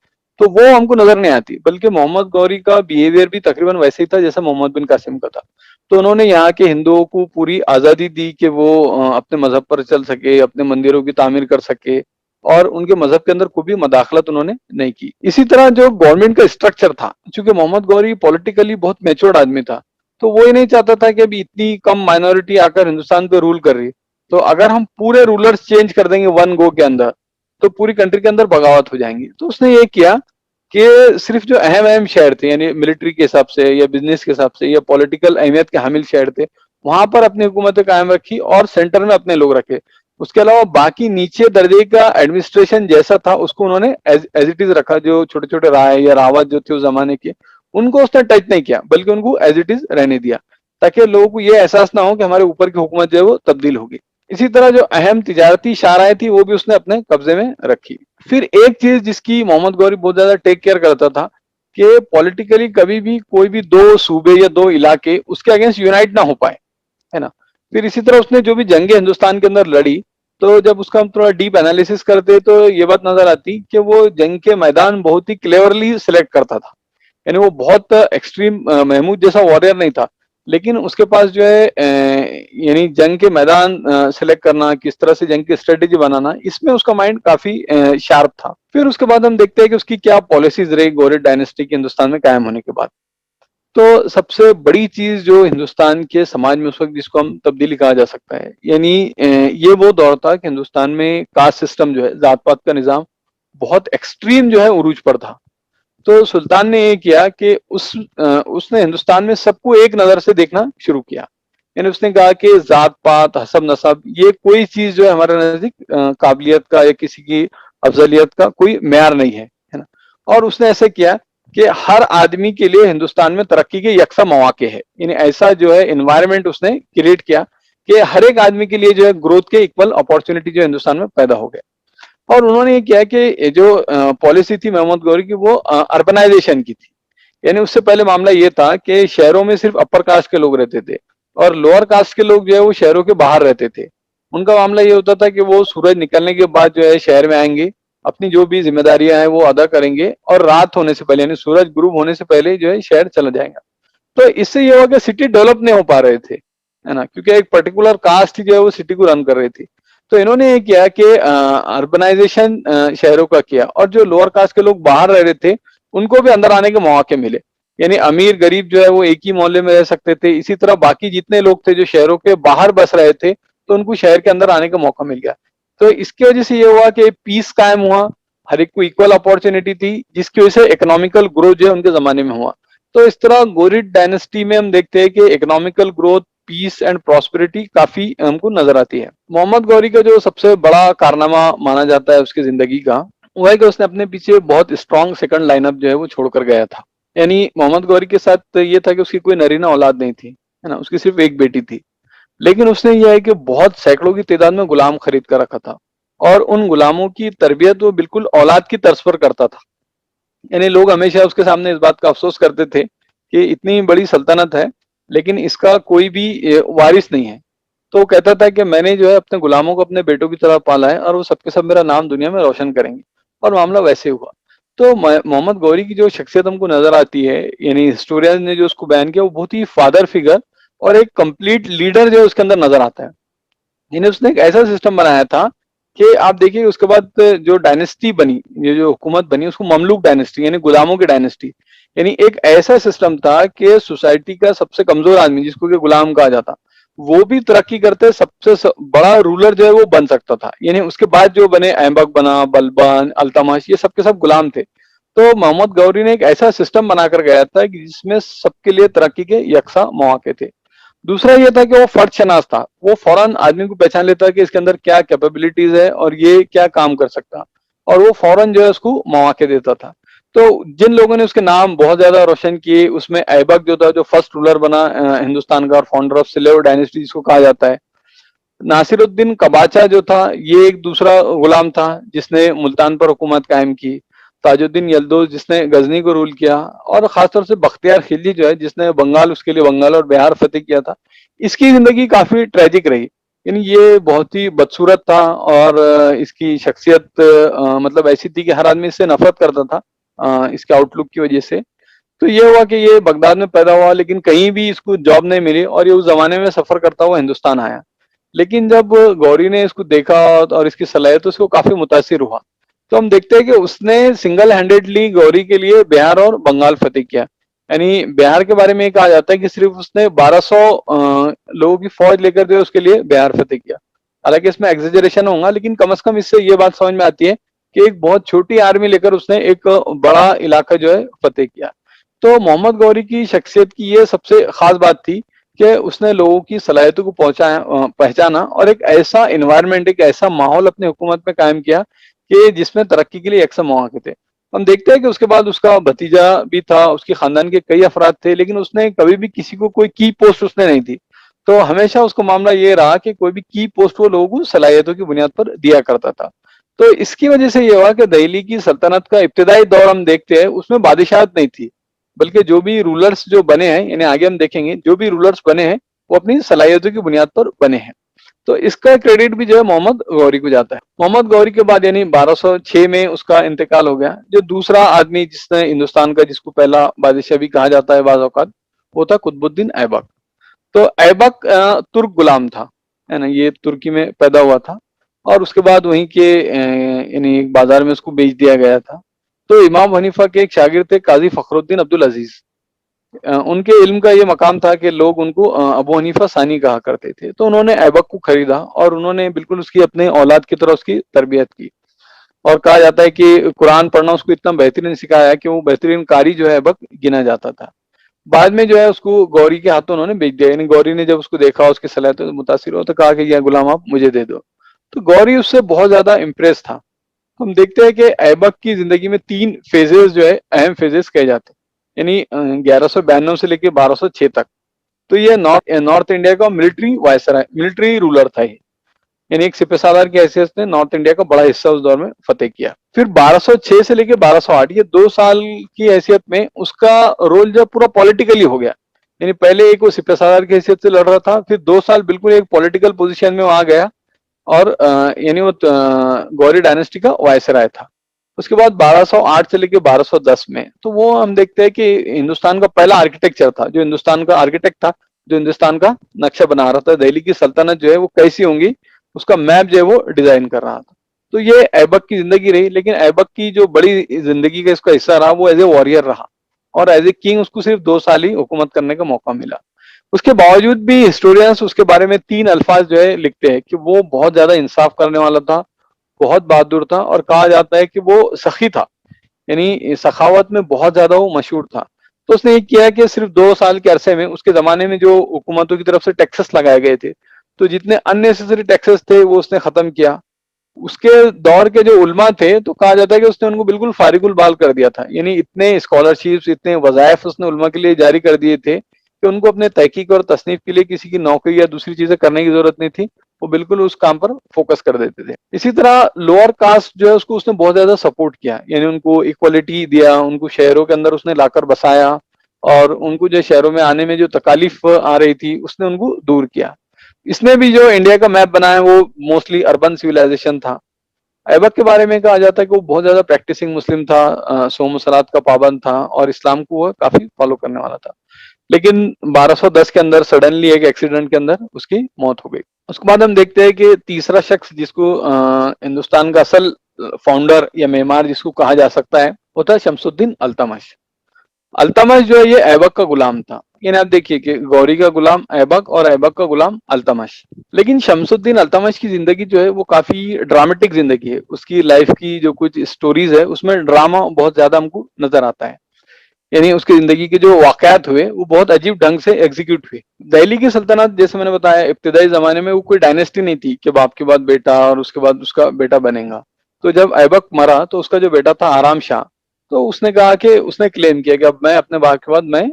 Speaker 1: तो वो हमको नजर नहीं आती। बल्कि मोहम्मद गौरी का बिहेवियर भी तकरीबन वैसे ही था जैसा मोहम्मद बिन कासिम का था। तो उन्होंने यहाँ के हिंदुओं को पूरी आज़ादी दी कि वो अपने मजहब पर चल सके, अपने मंदिरों की तामीर कर सके और उनके मजहब के अंदर कोई भी मदाखलत उन्होंने नहीं की। इसी तरह जो गवर्नमेंट का स्ट्रक्चर था, चूंकि मोहम्मद गौरी पॉलिटिकली बहुत मेच्योर्ड आदमी था, तो वो ही नहीं चाहता था कि अभी इतनी कम माइनॉरिटी आकर हिंदुस्तान पे रूल कर रही, तो अगर हम पूरे रूलर्स चेंज कर देंगे वन गो के अंदर तो पूरी कंट्री के अंदर बगावत हो जाएंगी। तो उसने ये किया कि सिर्फ जो अहम अहम शहर थे, यानी मिलिट्री के हिसाब से या बिजनेस के हिसाब से या पॉलिटिकल अहमियत के हामिल शहर थे, वहां पर अपनी हुकूमत कायम रखी और सेंटर में अपने लोग रखे। उसके अलावा बाकी नीचे दर्जे का एडमिनिस्ट्रेशन जैसा था उसको उन्होंने एज इट इज रखा। जो छोटे छोटे राय या रावत जो थे उस जमाने के, उनको उसने टच नहीं किया, बल्कि उनको एज इट इज रहने दिया, ताकि लोगों को ये एहसास ना हो कि हमारे ऊपर की हुकूमत जो है वो तब्दील होगी। इसी तरह जो अहम तिजारती शाराएं थी वो भी उसने अपने कब्जे में रखी। फिर एक चीज जिसकी मोहम्मद गौरी बहुत ज्यादा टेक केयर करता था कि पॉलिटिकली कभी भी कोई भी दो सूबे या दो इलाके उसके अगेंस्ट यूनाइट ना हो पाए, है ना। फिर इसी तरह उसने जो भी जंगे हिंदुस्तान के अंदर लड़ी, तो जब उसका हम थोड़ा डीप एनालिसिस करते तो ये बात नजर आती कि वो जंग के मैदान बहुत ही क्लेवरली सिलेक्ट करता था। यानी वो बहुत एक्सट्रीम महमूद जैसा वॉरियर नहीं था, लेकिन उसके पास जो है यानी जंग के मैदान सिलेक्ट करना, किस तरह से जंग की स्ट्रेटेजी बनाना, इसमें उसका माइंड काफी शार्प था। फिर उसके बाद हम देखते हैं कि उसकी क्या पॉलिसीज रही घोरिड डायनेस्टी के हिंदुस्तान में कायम होने के बाद। तो सबसे बड़ी चीज जो हिंदुस्तान के समाज में उस वक्त जिसको हम तब्दीली कहा जा सकता है, यानी ये वो दौर था कि हिंदुस्तान में कास्ट सिस्टम जो है, जात पात का निजाम बहुत एक्सट्रीम जो है उरूज पर था। तो सुल्तान ने ये किया कि उसने हिंदुस्तान में सबको एक नजर से देखना शुरू किया। यानी उसने कहा कि जात पात, हसब नसब, ये कोई चीज जो है हमारे नजदीक काबिलियत का या किसी की अफजलियत का कोई मेयार नहीं है ना। और उसने ऐसे किया कि हर आदमी के लिए हिंदुस्तान में तरक्की के यकसा मौके है। यानी ऐसा जो है एनवायरमेंट उसने क्रिएट किया कि हर एक आदमी के लिए जो है ग्रोथ के इक्वल अपॉर्चुनिटी जो हिंदुस्तान में पैदा हो गए। और उन्होंने ये किया कि जो पॉलिसी थी मोहम्मद गौरी की वो अर्बनाइजेशन की थी। यानी उससे पहले मामला ये था कि शहरों में सिर्फ अपर कास्ट के लोग रहते थे और लोअर कास्ट के लोग जो है वो शहरों के बाहर रहते थे। उनका मामला ये होता था कि वो सूरज निकलने के बाद जो है शहर में आएंगे, अपनी जो भी जिम्मेदारियां हैं वो अदा करेंगे और रात होने से पहले यानी सूरज गुरूब होने से पहले जो है शहर चला जाएगा। तो इससे ये हुआ कि सिटी डेवलप नहीं हो पा रहे थे, है ना, क्योंकि एक पर्टिकुलर कास्ट ही जो है वो सिटी को रन कर रही थी। तो इन्होंने ये किया कि अर्बनाइजेशन शहरों का किया और जो लोअर कास्ट के लोग बाहर रह रहे थे उनको भी अंदर आने के मौके मिले। यानी अमीर गरीब जो है वो एक ही मोहल्ले में रह सकते थे। इसी तरह बाकी जितने लोग थे जो शहरों के बाहर बस रहे थे तो उनको शहर के अंदर आने का मौका मिल गया। तो इसकी वजह से ये हुआ कि पीस कायम हुआ, हर एक को इक्वल अपॉर्चुनिटी थी, जिसकी वजह से इकोनॉमिकल ग्रोथ जो है उनके जमाने में हुआ। तो इस तरह घुरिद डायनेस्टी में हम देखते हैं कि economical growth, peace and prosperity काफी हमको नजर आती है। मोहम्मद गौरी का जो सबसे बड़ा कारनामा माना जाता है उसकी जिंदगी का, वो है कि उसने अपने पीछे बहुत स्ट्रॉन्ग सेकंड लाइनअप जो है वो छोड़कर गया था। यानी मोहम्मद गौरी के साथ ये था कि उसकी कोई नरीना औलाद नहीं थी, है ना, उसकी सिर्फ एक बेटी थी। लेकिन उसने यह है कि बहुत सैकड़ों की तादाद में गुलाम खरीद कर रखा था और उन गुलामों की तरबियत वो बिल्कुल औलाद की तर्ज पर करता था। यानी लोग हमेशा उसके सामने इस बात का अफसोस करते थे कि इतनी बड़ी सल्तनत है लेकिन इसका कोई भी वारिस नहीं है। तो वो कहता था कि मैंने जो है अपने गुलामों को अपने बेटों की तरह पाला है और वो सबके सब मेरा नाम दुनिया में रोशन करेंगे, और मामला वैसे हुआ। तो मोहम्मद गौरी की जो शख्सियत हमको नजर आती है, यानी हिस्टोरियन ने जो उसको बयान किया, वो बहुत ही फादर फिगर और एक कंप्लीट लीडर जो है उसके अंदर नजर आता है। यानी उसने एक ऐसा सिस्टम बनाया था कि आप देखिए उसके बाद जो डायनेस्टी बनी, ये जो हुकूमत बनी, उसको ममलूक डायनेस्टी यानी गुलामों की डायनेस्टी। यानी एक ऐसा सिस्टम था कि सोसाइटी का सबसे कमजोर आदमी जिसको कि गुलाम कहा जाता, वो भी तरक्की करते सबसे बड़ा रूलर जो है वो बन सकता था। यानी उसके बाद जो बने, ऐबक बना, बलबन, अल्तमश, ये सबके सब गुलाम थे। तो मोहम्मद गौरी ने एक ऐसा सिस्टम बनाकर गया था कि जिसमें सबके लिए तरक्की के यकसा मौके थे। दूसरा ये था कि वो फर्द शनास था, वो फौरन आदमी को पहचान लेता कि इसके अंदर क्या कैपेबिलिटीज है और ये क्या काम कर सकता, और वो फौरन जो है उसको मौके देता था। तो जिन लोगों ने उसके नाम बहुत ज्यादा रोशन किए, उसमें ऐबक जो था, जो फर्स्ट रूलर बना हिंदुस्तान का और फाउंडर ऑफ सिलेवर डायनेस्टी जिसको कहा जाता है। नासिरुद्दीन कबाचा जो था, ये एक दूसरा गुलाम था जिसने मुल्तान पर हुकूमत कायम की। ताजुद्दीन यल्दौज जिसने गजनी को रूल किया, और खासतौर से बख्तियार खिलजी जो है जिसने बंगाल, उसके लिए बंगाल और बिहार फतेह किया था। इसकी जिंदगी काफी ट्रेजिक रही। यानी ये बहुत ही बदसूरत था और इसकी शख्सियत मतलब ऐसी थी कि हर आदमी इससे नफरत करता था इसके आउटलुक की वजह से। तो ये हुआ कि ये बगदाद में पैदा हुआ लेकिन कहीं भी इसको जॉब नहीं मिली और ये उस जमाने में सफर करता हुआ हिंदुस्तान आया। लेकिन जब गौरी ने इसको देखा और इसकी सलाहियत, तो उसको काफी मुतासिर हुआ। तो हम देखते हैं कि उसने सिंगल हैंडेडली गौरी के लिए बिहार और बंगाल फतेह किया। यानी बिहार के बारे में ये कहा जाता है कि सिर्फ उसने 1200 लोगों की फौज लेकर जो है उसके लिए बिहार फतेह किया। हालांकि इसमें एग्जेजरेशन होगा, लेकिन कम से कम इससे ये बात समझ में आती है कि एक बहुत छोटी आर्मी लेकर उसने एक बड़ा इलाका जो है फतेह किया। तो मोहम्मद गौरी की शख्सियत की ये सबसे खास बात थी कि उसने लोगों की सलाहियतों को पहचाना और एक ऐसा इन्वायरमेंट, एक ऐसा माहौल अपनी हुकूमत में कायम किया कि जिसमें तरक्की के लिए यकसा मौके थे। हम देखते हैं कि उसके बाद उसका भतीजा भी था, उसके खानदान के कई अफराद थे, लेकिन उसने कभी भी किसी को कोई की पोस्ट उसने नहीं दी। तो हमेशा उसका मामला ये रहा कि कोई भी की पोस्ट वो लोगों को सलाहियतों की बुनियाद पर दिया करता था। तो इसकी वजह से ये हुआ कि दिल्ली की सल्तनत का इब्तदाई दौर हम देखते हैं उसमें बादशाहत नहीं थी, बल्कि जो भी रूलर्स जो बने हैं, यानी आगे हम देखेंगे जो भी रूलर्स बने हैं वो अपनी सलाहियतों की बुनियाद पर बने हैं। तो इसका क्रेडिट भी जो है मोहम्मद गौरी को जाता है। मोहम्मद गौरी के बाद यानी 1206 में उसका इंतकाल हो गया। जो दूसरा आदमी जिसने हिंदुस्तान का, जिसको पहला बादशाह भी कहा जाता है बाज़ औक़ात, वो था कुतुबुद्दीन ऐबक। तो ऐबक तुर्क गुलाम था, है ना, ये तुर्की में पैदा हुआ था और उसके बाद वहीं के यानी एक बाजार में उसको बेच दिया गया था। तो इमाम हनीफा के एक शागिर्द थे काजी फखरुद्दीन अब्दुल अजीज। उनके इल्म का ये मकाम था कि लोग उनको अबू हनीफा सानी कहा करते थे। तो उन्होंने ऐबक को खरीदा और उन्होंने बिल्कुल उसकी अपने औलाद की तरह उसकी तरबियत की। और कहा जाता है कि कुरान पढ़ना उसको इतना बेहतरीन सिखाया कि वो बेहतरीन कारी जो है ऐबक गिना जाता था। बाद में जो है उसको गौरी के हाथों उन्होंने बेच दिया। यानी गौरी ने जब उसको देखा, उसकी सलाहियत से मुतासिर हो, तो कहा कि यह गुलाम आप मुझे दे दो। तो गौरी उससे बहुत ज्यादा इम्प्रेस था। हम देखते हैं कि ऐबक की जिंदगी में 3 फेजेस जो है, अहम फेजेस कहे जाते हैं। यानी 1192 से लेकर 1206 तक। तो ये नॉर्थ इंडिया का मिलिट्री वायसराय, मिलिट्री रूलर था ये। यानी एक सिपह सालार की हैसियत से नॉर्थ इंडिया का बड़ा हिस्सा उस दौर में फतेह किया। फिर 1206 से लेकर 1208 ये 2 साल की हैसियत में उसका रोल जो पूरा पॉलिटिकली हो गया। यानी पहले एक वो सिपह सालार की हैसियत से लड़ रहा था, फिर 2 साल बिल्कुल एक पॉलिटिकल पोजीशन में वो आ गया, और यानी वो गौरी डायनेस्टी का वायसराय था। उसके बाद 1208 से लेकर 1210 में तो वो हम देखते हैं कि हिंदुस्तान का पहला आर्किटेक्चर था, जो हिंदुस्तान का आर्किटेक्ट था, जो हिंदुस्तान का नक्शा बना रहा था, दिल्ली की सल्तनत जो है वो कैसी होंगी उसका मैप जो है वो डिजाइन कर रहा था। तो ये ऐबक की जिंदगी रही, लेकिन ऐबक की जो बड़ी जिंदगी का इसका हिस्सा रहा वो एज ए वॉरियर रहा, और एज ए किंग उसको सिर्फ 2 साल ही हुकूमत करने का मौका मिला। उसके बावजूद भी हिस्टोरियंस उसके बारे में 3 अल्फाज जो है लिखते हैं कि वो बहुत ज्यादा इंसाफ करने वाला था, बहुत बहादुर था, और कहा जाता है कि वो सखी था, यानी सखावत में बहुत ज्यादा वो मशहूर था। तो उसने ये किया कि सिर्फ 2 साल के अरसे में उसके जमाने में जो हुकूमतों की तरफ से टैक्सेस लगाए गए थे, तो जितने अननेसेसरी टैक्सेस थे वो उसने खत्म किया। उसके दौर के जो उलमा थे तो कहा जाता है कि उसने उनको बिल्कुल फारिगुल बाल कर दिया था, यानी इतने स्कॉलरशिप्स, इतने वज़ाइफ उसने उलमा के लिए जारी कर दिए थे कि उनको अपने तहकीक और तसनीफ के लिए किसी की नौकरी या दूसरी चीजें करने की जरूरत नहीं थी, वो बिल्कुल उस काम पर फोकस कर देते थे। इसी तरह लोअर कास्ट जो है उसको उसने बहुत ज्यादा सपोर्ट किया, यानी उनको इक्वलिटी दिया, उनको शहरों के अंदर उसने लाकर बसाया, और उनको जो शहरों में आने में जो तकालीफ आ रही थी उसने उनको दूर किया। इसने भी जो इंडिया का मैप बनाया वो मोस्टली अर्बन सिविलाइजेशन था। ऐबक के बारे में कहा जाता है कि वो बहुत ज्यादा प्रैक्टिसिंग मुस्लिम था, सोम सलात का पाबंद था, और इस्लाम को वो काफी फॉलो करने वाला था। लेकिन 1210 के अंदर सडनली एक एक्सीडेंट के अंदर उसकी मौत हो गई। उसके बाद हम देखते हैं कि तीसरा शख्स जिसको हिंदुस्तान का असल फाउंडर या मेमार जिसको कहा जा सकता है वो था शमसुद्दीन अल्तमश। अल्तमश जो है ये ऐबक का गुलाम था, यानी आप देखिए कि गौरी का गुलाम ऐबक और ऐबक का गुलाम अल्तमश। लेकिन शमसुद्दीन अल्तमश की जिंदगी जो है वो काफी ड्रामेटिक जिंदगी है। उसकी लाइफ की जो कुछ स्टोरीज है उसमें ड्रामा बहुत ज्यादा हमको नजर आता है, यानी उसकी जिंदगी के जो वाकयात हुए वो बहुत अजीब ढंग से एग्जीक्यूट हुए। दिल्ली की सल्तनत जैसे मैंने बताया इब्तदाई जमाने में वो कोई डायनेस्टी नहीं थी कि बाप के बाद बेटा और उसके बाद उसका बेटा बनेगा। तो जब ऐबक मरा तो उसका जो बेटा था आराम शाह, तो उसने कहा कि उसने क्लेम किया कि अब मैं अपने बाप के बाद मैं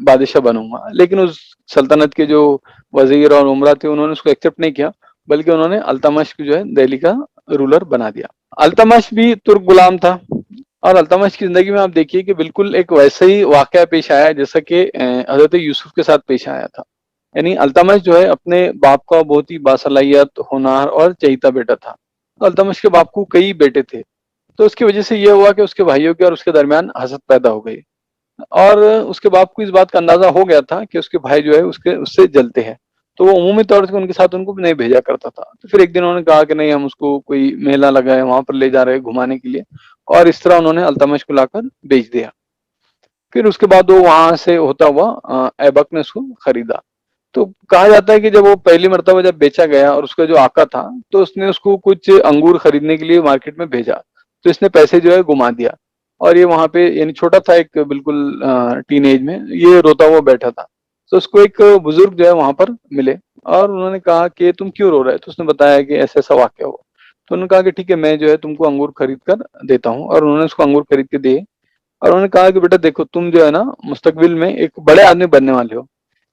Speaker 1: बादशाह बनूंगा। लेकिन उस सल्तनत के जो वजीर और उमरा थे उन्होंने उसको एक्सेप्ट नहीं किया, बल्कि उन्होंने अल्तमश को जो है दिल्ली का रूलर बना दिया। अल्तमश भी तुर्क गुलाम था, और अल्तमश की जिंदगी में आप देखिए कि बिल्कुल एक वैसे ही वाकया पेश आया जैसा कि हजरत यूसुफ के साथ पेश आया था। यानी अल्तमश जो है अपने बाप का बहुत ही बासलाहियत, होनहार और चहीता बेटा था। तो अल्तमश के बाप को कई बेटे थे, तो उसकी वजह से यह हुआ कि उसके भाइयों के और उसके दरमियान हसद पैदा हो गई, और उसके बाप को इस बात का अंदाजा हो गया था कि उसके भाई जो है उसके उससे जलते हैं, तो वो उमूमी तौर से उनके साथ उनको नहीं भेजा करता था। तो फिर एक दिन उन्होंने कहा कि नहीं, हम उसको कोई मेला लगा है वहां पर ले जा रहे हैं घुमाने के लिए, और इस तरह उन्होंने अल्तमश को लाकर बेच दिया। फिर उसके बाद वो वहां से होता हुआ ऐबक ने उसको खरीदा। तो कहा जाता है कि जब वो पहली मर्तबा जब बेचा गया और उसका जो आका था तो उसने उसको कुछ अंगूर खरीदने के लिए मार्केट में भेजा, तो इसने पैसे जो है घुमा दिया, और ये वहां पे यानी छोटा था एक बिल्कुल टीन एज में, ये रोता हुआ बैठा था। तो उसको एक बुजुर्ग जो है वहां पर मिले, और उन्होंने कहा कि तुम क्यों रो रहे? तो उसने बताया कि ऐसा ऐसा वाक्य हुआ। तो उन्होंने कहा कि ठीक है, मैं जो है तुमको अंगूर खरीद कर देता हूँ, और उन्होंने उसको अंगूर खरीद के दिए, और उन्होंने कहा कि बेटा देखो, तुम जो है ना मुस्तकबिल में एक बड़े आदमी बनने वाले हो,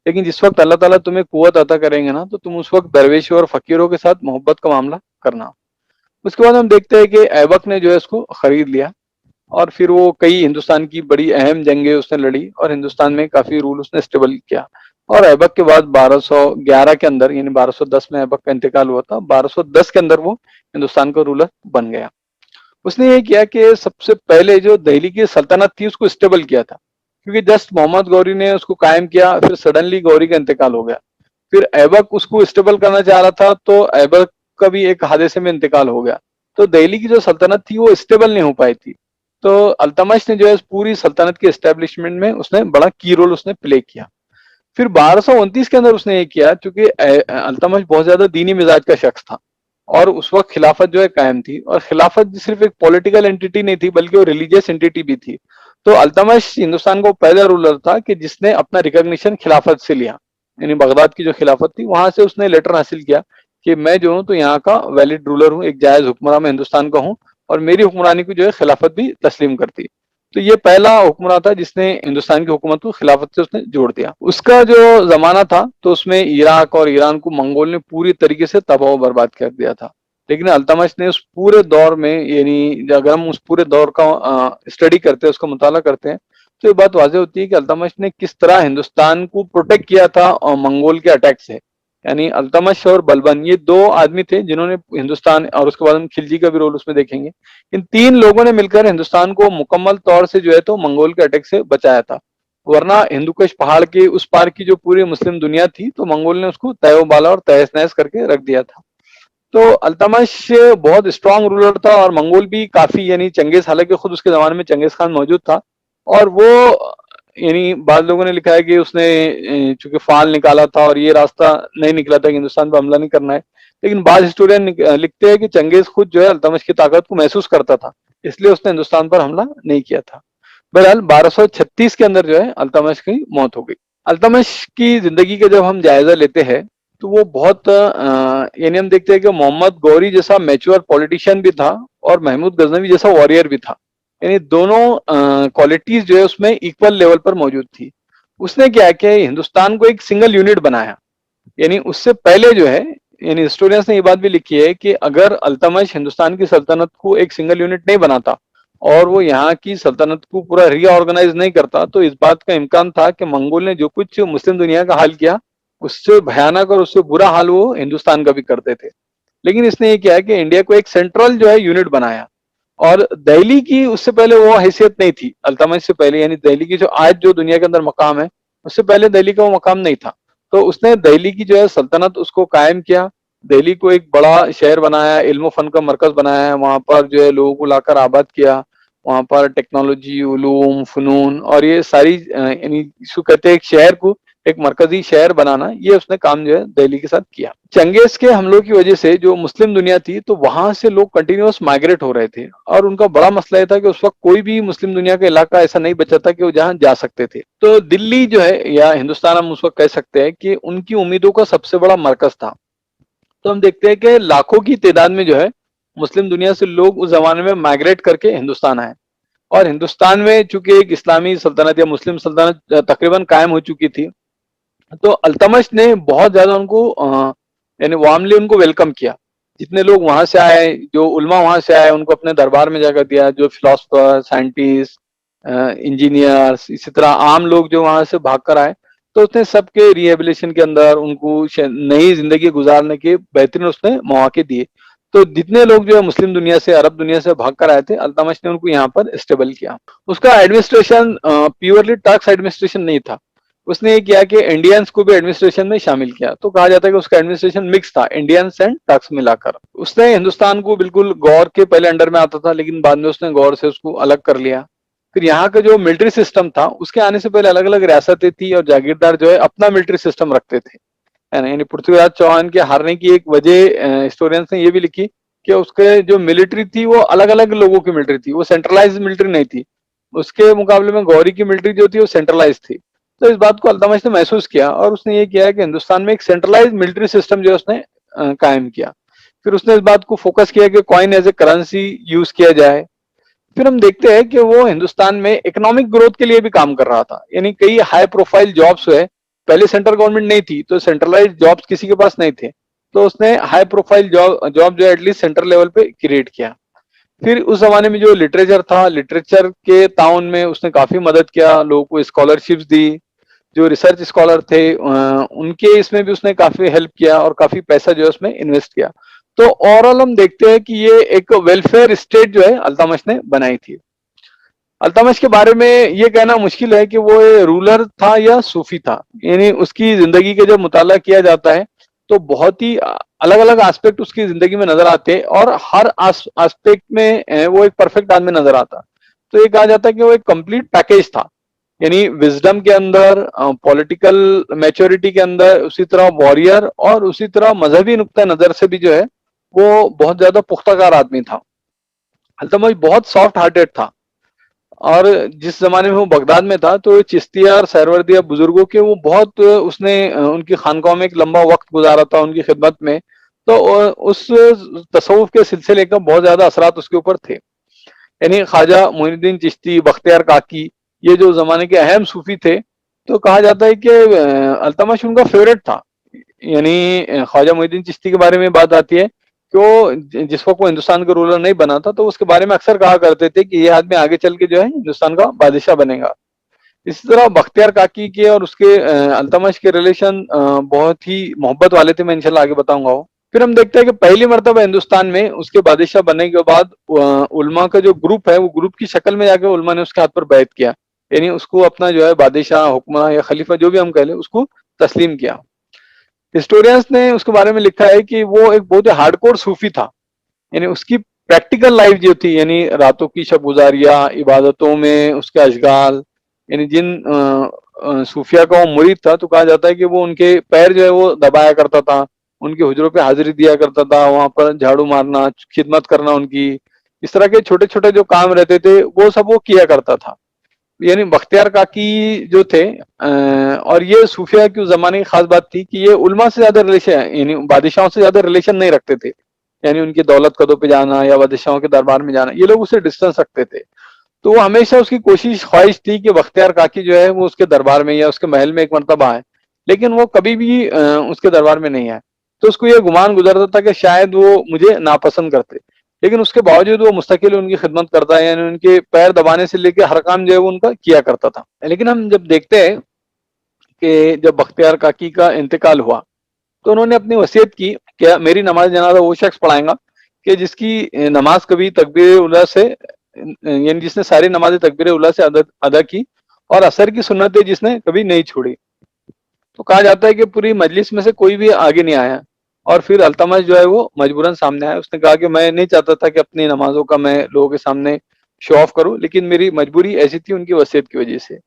Speaker 1: लेकिन जिस वक्त अल्लाह ताला तुम्हें कुव्वत अता करेंगे ना, तो तुम उस वक्त दरवेशों और फकीरों के साथ मोहब्बत का मामला करना। उसके बाद हम देखते हैं कि ऐबक ने जो है उसको खरीद लिया, और फिर वो कई हिंदुस्तान की बड़ी अहम जंगें उसने लड़ी, और हिंदुस्तान में काफी रूल उसने स्टेबल किया। और ऐबक के बाद 1211 के अंदर, यानी 1210 में ऐबक का इंतकाल हुआ था, 1210 के अंदर वो हिंदुस्तान का रूलर बन गया। उसने ये किया कि सबसे पहले जो दिल्ली की सल्तनत थी उसको स्टेबल किया था, क्योंकि जस्ट मोहम्मद गौरी ने उसको कायम किया, फिर सडनली गौरी का इंतकाल हो गया। फिर ऐबक उसको स्टेबल करना चाह रहा था, तो ऐबक का भी एक हादसे में इंतकाल हो गया, तो दिल्ली की जो सल्तनत थी वो स्टेबल नहीं हो पाई थी। तो अल्तमश ने जो है पूरी सल्तनत के एस्टेब्लिशमेंट में उसने बड़ा की रोल उसने प्ले किया। फिर 1229 के अंदर उसने ये किया, क्योंकि अल्तमश बहुत ज्यादा दीनी मिजाज का शख्स था, और उस वक्त खिलाफत जो है कायम थी, और खिलाफत सिर्फ एक पॉलिटिकल एंटिटी नहीं थी बल्कि वो रिलीजियस एंटिटी भी थी। तो अल्तमश हिंदुस्तान का पहला रूलर था कि जिसने अपना रिकॉग्निशन खिलाफत से लिया, यानी बगदाद की जो खिलाफत थी वहां से उसने लेटर हासिल किया कि मैं जो हूँ तो यहाँ का वैलिड रूलर हूँ, एक जायज हुक्मरान मैं हिंदुस्तान का हूँ, और मेरी हुक्मरानी को जो है खिलाफत भी तस्लीम करती। तो ये पहला हुक्मरान था जिसने हिंदुस्तान की हुकूमत को खिलाफत से उसने जोड़ दिया। उसका जो जमाना था तो उसमें इराक और ईरान को मंगोल ने पूरी तरीके से तबाह और बर्बाद कर दिया था। लेकिन अल्तमश ने उस पूरे दौर में, यानी अगर हम उस पूरे दौर का स्टडी करते हैं, उसका मुताला करते हैं, तो ये बात वाज़ेह होती है कि अल्तमश ने किस तरह हिंदुस्तान को प्रोटेक्ट किया था मंगोल के अटैक से। यानी अल्तमश और बलबन ये दो आदमी थे जिन्होंने हिंदुस्तान, और उसके बाद हम खिलजी का भी रोल उसमें देखेंगे, इन तीन लोगों ने मिलकर हिंदुस्तान को मुकम्मल तौर से जो है तो मंगोल के अटैक से बचाया था। वरना हिंदुकुश पहाड़ के उस पार की जो पूरी मुस्लिम दुनिया थी तो मंगोल ने उसको तयोबाला और तहस नहस करके रख दिया था। तो अल्तमश बहुत स्ट्रांग रूलर था, और मंगोल भी काफी, यानी चंगेज, हालांकि खुद उसके जमाने में चंगेज खान मौजूद था, और वो, यानी बाद लोगों ने लिखा है कि उसने चूंकि फाल निकाला था और ये रास्ता नहीं निकला था कि हिंदुस्तान पर हमला नहीं करना है, लेकिन बाद हिस्टोरियन लिखते हैं कि चंगेज खुद जो है अल्तमश की ताकत को महसूस करता था, इसलिए उसने हिंदुस्तान पर हमला नहीं किया था। बहरहाल 1236 के अंदर जो है अल्तमश की मौत हो गई। अल्तमश की जिंदगी का जब हम जायजा लेते हैं तो वो बहुत, यानी हम देखते हैं कि मोहम्मद गौरी जैसा मैच्योर पॉलिटिशियन भी था और महमूद गजनवी जैसा वॉरियर भी था। यानी दोनों क्वालिटीज जो है उसमें इक्वल लेवल पर मौजूद थी। उसने क्या किया, हिंदुस्तान को एक सिंगल यूनिट बनाया। यानी उससे पहले जो है, यानी हिस्टोरियंस ने ये बात भी लिखी है कि अगर अल्तमश हिंदुस्तान की सल्तनत को एक सिंगल यूनिट नहीं बनाता और वो यहाँ की सल्तनत को पूरा रीऑर्गेनाइज नहीं करता, तो इस बात का इम्कान था कि मंगोल ने जो कुछ मुस्लिम दुनिया का हाल किया, उससे भयानक और उससे बुरा हाल वो हिंदुस्तान का भी करते थे। लेकिन इसने ये किया है कि इंडिया को एक सेंट्रल जो है यूनिट बनाया, और दिल्ली की उससे पहले वो हैसियत नहीं थी। अल्तमश से पहले, यानी दिल्ली की जो आज जो दुनिया के अंदर मकाम है, उससे पहले दिल्ली का वो मकाम नहीं था। तो उसने दिल्ली की जो है सल्तनत उसको कायम किया, दिल्ली को एक बड़ा शहर बनाया, इल्म फन का मरकज बनाया, वहां पर जो है लोगों को लाकर आबाद किया, वहां पर टेक्नोलॉजी, उलूम, फनून और ये सारी, यानी इसको कहते हैं एक शहर को एक मरकजी शहर बनाना, ये उसने काम जो है दिल्ली के साथ किया। चंगेज के हमलों की वजह से जो मुस्लिम दुनिया थी तो वहां से लोग कंटिन्यूअस माइग्रेट हो रहे थे, और उनका बड़ा मसला यह था कि उस वक्त कोई भी मुस्लिम दुनिया का इलाका ऐसा नहीं बचा था कि वो जहां जा सकते थे। तो दिल्ली जो है, या हिंदुस्तान हम उस वक्त कह सकते हैं कि उनकी उम्मीदों का सबसे बड़ा मरकज था। तो हम देखते हैं कि लाखों की तादाद में जो है मुस्लिम दुनिया से लोग उस जमाने में माइग्रेट करके हिंदुस्तान आए, और हिंदुस्तान में चूंकि एक इस्लामी सल्तनत या मुस्लिम सल्तनत तकरीबन कायम हो चुकी थी, तो अल्तमश ने बहुत ज्यादा उनको, यानी वार्मली उनको वेलकम किया। जितने लोग वहां से आए, जो उलमा वहां से आए, उनको अपने दरबार में जगह दिया, जो फिलोसफर, साइंटिस्ट, इंजीनियर्स, इसी तरह आम लोग जो वहां से भाग कर आए, तो उसने सबके रिहेबिलिटेशन के अंदर उनको नई जिंदगी गुजारने के बेहतरीन उसने मौके दिए। तो जितने लोग जो है मुस्लिम दुनिया से, अरब दुनिया से भाग कर आए थे, अल्तमश ने उनको यहाँ पर स्टेबल किया। उसका एडमिनिस्ट्रेशन प्योरली टर्क्स एडमिनिस्ट्रेशन नहीं था। उसने ये किया कि इंडियंस को भी एडमिनिस्ट्रेशन में शामिल किया। तो कहा जाता है कि उसका एडमिनिस्ट्रेशन मिक्स था, इंडियंस एंड टर्क्स मिलाकर। उसने हिंदुस्तान को बिल्कुल गौर के पहले अंडर में आता था, लेकिन बाद में उसने गौर से उसको अलग कर लिया। फिर यहाँ का जो मिलिट्री सिस्टम था, उसके आने से पहले अलग अलग रियासतें थी और जागीरदार जो है अपना मिलिट्री सिस्टम रखते थे, है ना। यानी पृथ्वीराज चौहान के हारने की एक वजह हिस्टोरियंस ने ये भी लिखी कि उसके जो मिलिट्री थी वो अलग अलग लोगों की मिलिट्री थी, वो सेंट्रलाइज मिलिट्री नहीं थी। उसके मुकाबले में गौरी की मिलिट्री जो थी वो सेंट्रलाइज थी। तो इस बात को अल्तमश ने महसूस किया, और उसने ये किया कि हिंदुस्तान में एक सेंट्रलाइज मिलिट्री सिस्टम जो है उसने कायम किया। फिर उसने इस बात को फोकस किया कि coin as a currency use किया जाए। फिर हम देखते हैं कि वो हिंदुस्तान में इकोनॉमिक ग्रोथ के लिए भी काम कर रहा था। यानी कई हाई प्रोफाइल जॉब्स है, पहले सेंट्रल गवर्नमेंट नहीं थी तो सेंट्रलाइज जॉब्स किसी के पास नहीं थे, तो उसने हाई प्रोफाइल जॉब जो है एटलीस्ट सेंट्रल लेवल पे क्रिएट किया। फिर उस जमाने में जो लिटरेचर था, लिटरेचर के ताउन में उसने काफी मदद किया, लोगों को स्कॉलरशिप्स दी। जो रिसर्च स्कॉलर थे उनके इसमें भी उसने काफी हेल्प किया और काफी पैसा जो है उसमें इन्वेस्ट किया। तो ओवरऑल हम देखते हैं कि ये एक वेलफेयर स्टेट जो है अल्तमश ने बनाई थी। अल्तमश के बारे में ये कहना मुश्किल है कि वो रूलर था या सूफी था। यानी उसकी जिंदगी का जब मुताला किया जाता है तो बहुत ही अलग अलग एस्पेक्ट उसकी जिंदगी में नजर आते हैं, और हर एस्पेक्ट में वो एक परफेक्ट आदमी नजर आता। तो ये कहा जाता है कि वो एक कंप्लीट पैकेज था। यानी विजडम के अंदर, पॉलिटिकल मैच्योरिटी के अंदर, उसी तरह वॉरियर, और उसी तरह मजहबी नुक्ता नजर से भी जो है वो बहुत ज्यादा पुख्ताकार आदमी था। अल्तमश बहुत सॉफ्ट हार्टेड था, और जिस जमाने में वो बगदाद में था तो चिश्तिया और सहरवर्दिया बुजुर्गों के वो बहुत उसने उनकी खानकाहों में एक लंबा वक्त गुजारा था उनकी खिदमत में। तो उस तसव्वुफ के सिलसिले का बहुत ज्यादा असरात उसके ऊपर थे। यानी ख्वाजा मोइनुद्दीन चिश्ती, बख्तियार काकी, ये जो जमाने के अहम सूफी थे, तो कहा जाता है कि अल्तमश उनका फेवरेट था। यानी ख्वाजा मोइनुद्दीन चिश्ती के बारे में बात आती है कि वो जिस वक्त वो हिंदुस्तान का रूलर नहीं बना था, तो उसके बारे में अक्सर कहा करते थे कि ये आदमी आगे चल के जो है हिंदुस्तान का बादशाह बनेगा। इसी तरह बख्तियार काकी के और उसके अल्तमश के रिलेशन बहुत ही मोहब्बत वाले थे, मैं इंशाल्लाह आगे बताऊंगा वो। फिर हम देखते हैं कि पहली मर्तबा हिंदुस्तान में उसके बादशाह बनने के बाद उलमा का जो ग्रुप है, वो ग्रुप की शक्ल में जाके उलमा ने उसके हाथ पर बैत किया, यानी उसको अपना जो है बादशाह, हुक्मा या खलीफा जो भी हम कह लें, उसको तस्लीम किया। हिस्टोरियंस ने उसके बारे में लिखा है कि वो एक बहुत ही हार्डकोर सूफी था, यानी उसकी प्रैक्टिकल लाइफ जो थी, यानी रातों की शब गुजारिया, इबादतों में उसके अशगाल, यानी जिन सूफिया का वो मुरीद था, तो कहा जाता है कि वो उनके पैर जो है वो दबाया करता था, उनके हुजरों पे हाजिरी दिया करता था, वहां पर झाड़ू मारना, खिदमत करना उनकी, इस तरह के छोटे छोटे जो काम रहते थे वो सब वो किया करता था। यानी बख्तियार काकी जो थे और ये सूफिया की उस जमाने की खास बात थी कि ये उलमा से ज्यादा रिलेशन, यानी बादशाहों से ज्यादा रिलेशन नहीं रखते थे, यानी उनकी दौलत कदों पे जाना या बादशाहों के दरबार में जाना, ये लोग उससे डिस्टेंस रखते थे। तो वो हमेशा उसकी कोशिश ख्वाहिश थी कि बख्तियार काकी जो है वो उसके दरबार में या उसके महल में एक मरतबा आए, लेकिन वो कभी भी उसके दरबार में नहीं आए। तो उसको ये गुमान गुजरता था कि शायद वो मुझे नापसंद करते, लेकिन उसके बावजूद वो मुस्तकिल उनकी खिदमत करता है, यानी उनके पैर दबाने से लेकर हर काम जो है वो उनका किया करता था। लेकिन हम जब देखते हैं कि जब बख्तियार काकी का इंतकाल हुआ, तो उन्होंने अपनी वसीयत की कि मेरी नमाज जनाजा वो शख्स पढ़ाएगा कि जिसकी नमाज कभी तकबीर उला से, यानी जिसने सारी नमाज तकबीर उला से अदा की, और असर की सुन्नतें जिसने कभी नहीं छोड़ी। तो कहा जाता है कि पूरी मजलिस में से कोई भी आगे नहीं आया, और फिर अल्तमश जो है वो मजबूरन सामने आया। उसने कहा कि मैं नहीं चाहता था कि अपनी नमाजों का मैं लोगों के सामने शो ऑफ करूं, लेकिन मेरी मजबूरी ऐसी थी उनकी वसीयत की वजह से।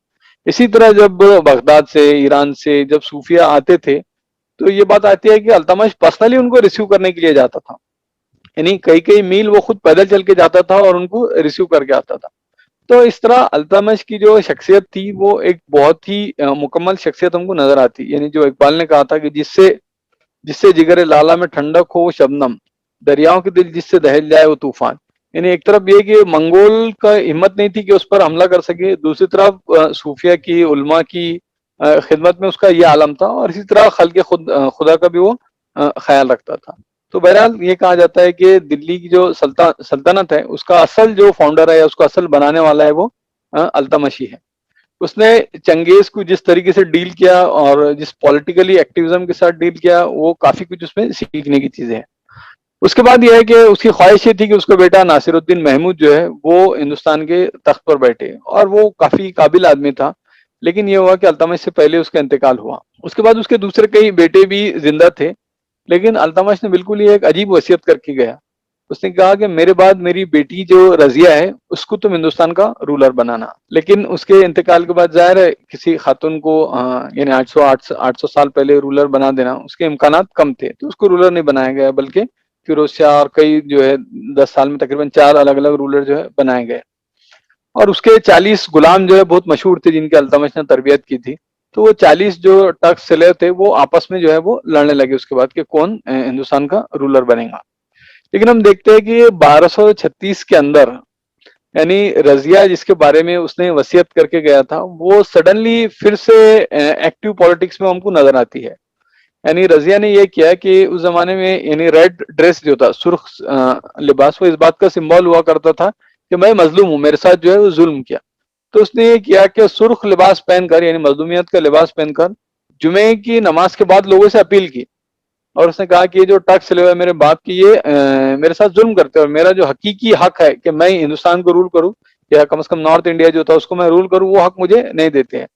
Speaker 1: इसी तरह जब बगदाद से, ईरान से जब सूफिया आते थे, तो ये बात आती है कि अल्तमश पर्सनली उनको रिसीव करने के लिए जाता था, यानी कई कई मील वो खुद पैदल चल के जाता था और उनको रिसीव करके आता था। तो इस तरह अल्तमश की जो शख्सियत थी वो एक बहुत ही मुकम्मल शख्सियत हमको नजर आती, यानी जो इकबाल ने कहा था कि जिससे जिससे जिगर लाला में ठंडक हो वो शबनम, दरियाओं के दिल जिससे दहल जाए वो तूफान। यानी एक तरफ ये कि मंगोल का हिम्मत नहीं थी कि उस पर हमला कर सके, दूसरी तरफ सूफिया की, उलमा की खिदमत में उसका ये आलम था, और इसी तरह खल्क़ खुदा का भी वो ख्याल रखता था। तो बहरहाल ये कहा जाता है कि दिल्ली की जो सल्तनत है उसका असल जो फाउंडर है या उसका असल बनाने वाला है वो अल्तमशी है। उसने चंगेज को जिस तरीके से डील किया और जिस पॉलिटिकली एक्टिविज्म के साथ डील किया, वो काफी कुछ उसमें सीखने की चीजें हैं। उसके बाद यह है कि उसकी ख्वाहिश ये थी कि उसका बेटा नासिरुद्दीन महमूद जो है वो हिंदुस्तान के तख्त पर बैठे, और वो काफी काबिल आदमी था। लेकिन ये हुआ कि अल्तमश से पहले उसका इंतकाल हुआ। उसके बाद उसके दूसरे कई बेटे भी जिंदा थे, लेकिन अल्तमश ने बिल्कुल ही एक अजीब वसीयत करके गया। उसने कहा कि मेरे बाद मेरी बेटी जो रजिया है उसको तुम हिंदुस्तान का रूलर बनाना। लेकिन उसके इंतकाल के बाद जाहिर है किसी खातून को यानी 800 साल पहले रूलर बना देना उसके इम्कानात कम थे, तो उसको रूलर नहीं बनाया गया, बल्कि फिरोज शाह और कई जो है 10 साल में तकरीबन 4 अलग अलग रूलर जो है बनाए गए। और उसके 40 गुलाम जो है बहुत मशहूर थे जिनके अल्तमश ने तरबियत की थी। तो वो 40 जो टर्क स्लेव थे वो आपस में जो है वो लड़ने लगे उसके बाद कि कौन हिंदुस्तान का रूलर बनेगा। लेकिन हम देखते हैं कि 1236 के अंदर, यानी रजिया जिसके बारे में उसने वसीयत करके गया था, वो सडनली फिर से एक्टिव पॉलिटिक्स में हमको नजर आती है। यानी रजिया ने यह किया कि उस जमाने में यानी रेड ड्रेस जो था, सुर्ख लिबास, वो इस बात का सिंबल हुआ करता था कि मैं मजलूम हूं, मेरे साथ जो है वो जुल्म किया। तो उसने ये किया कि सुर्ख लिबास पहनकर, यानी मजलूमियत का लिबास पहनकर जुमे की नमाज के बाद लोगों से अपील की, और उसने कहा कि ये जो टैक्स ले हुए मेरे बाप की, ये मेरे साथ जुल्म करते हैं, और मेरा जो हकीकी हक है कि मैं हिंदुस्तान को रूल करूं या कम से कम नॉर्थ इंडिया जो था उसको मैं रूल करूं, वो हक मुझे नहीं देते हैं।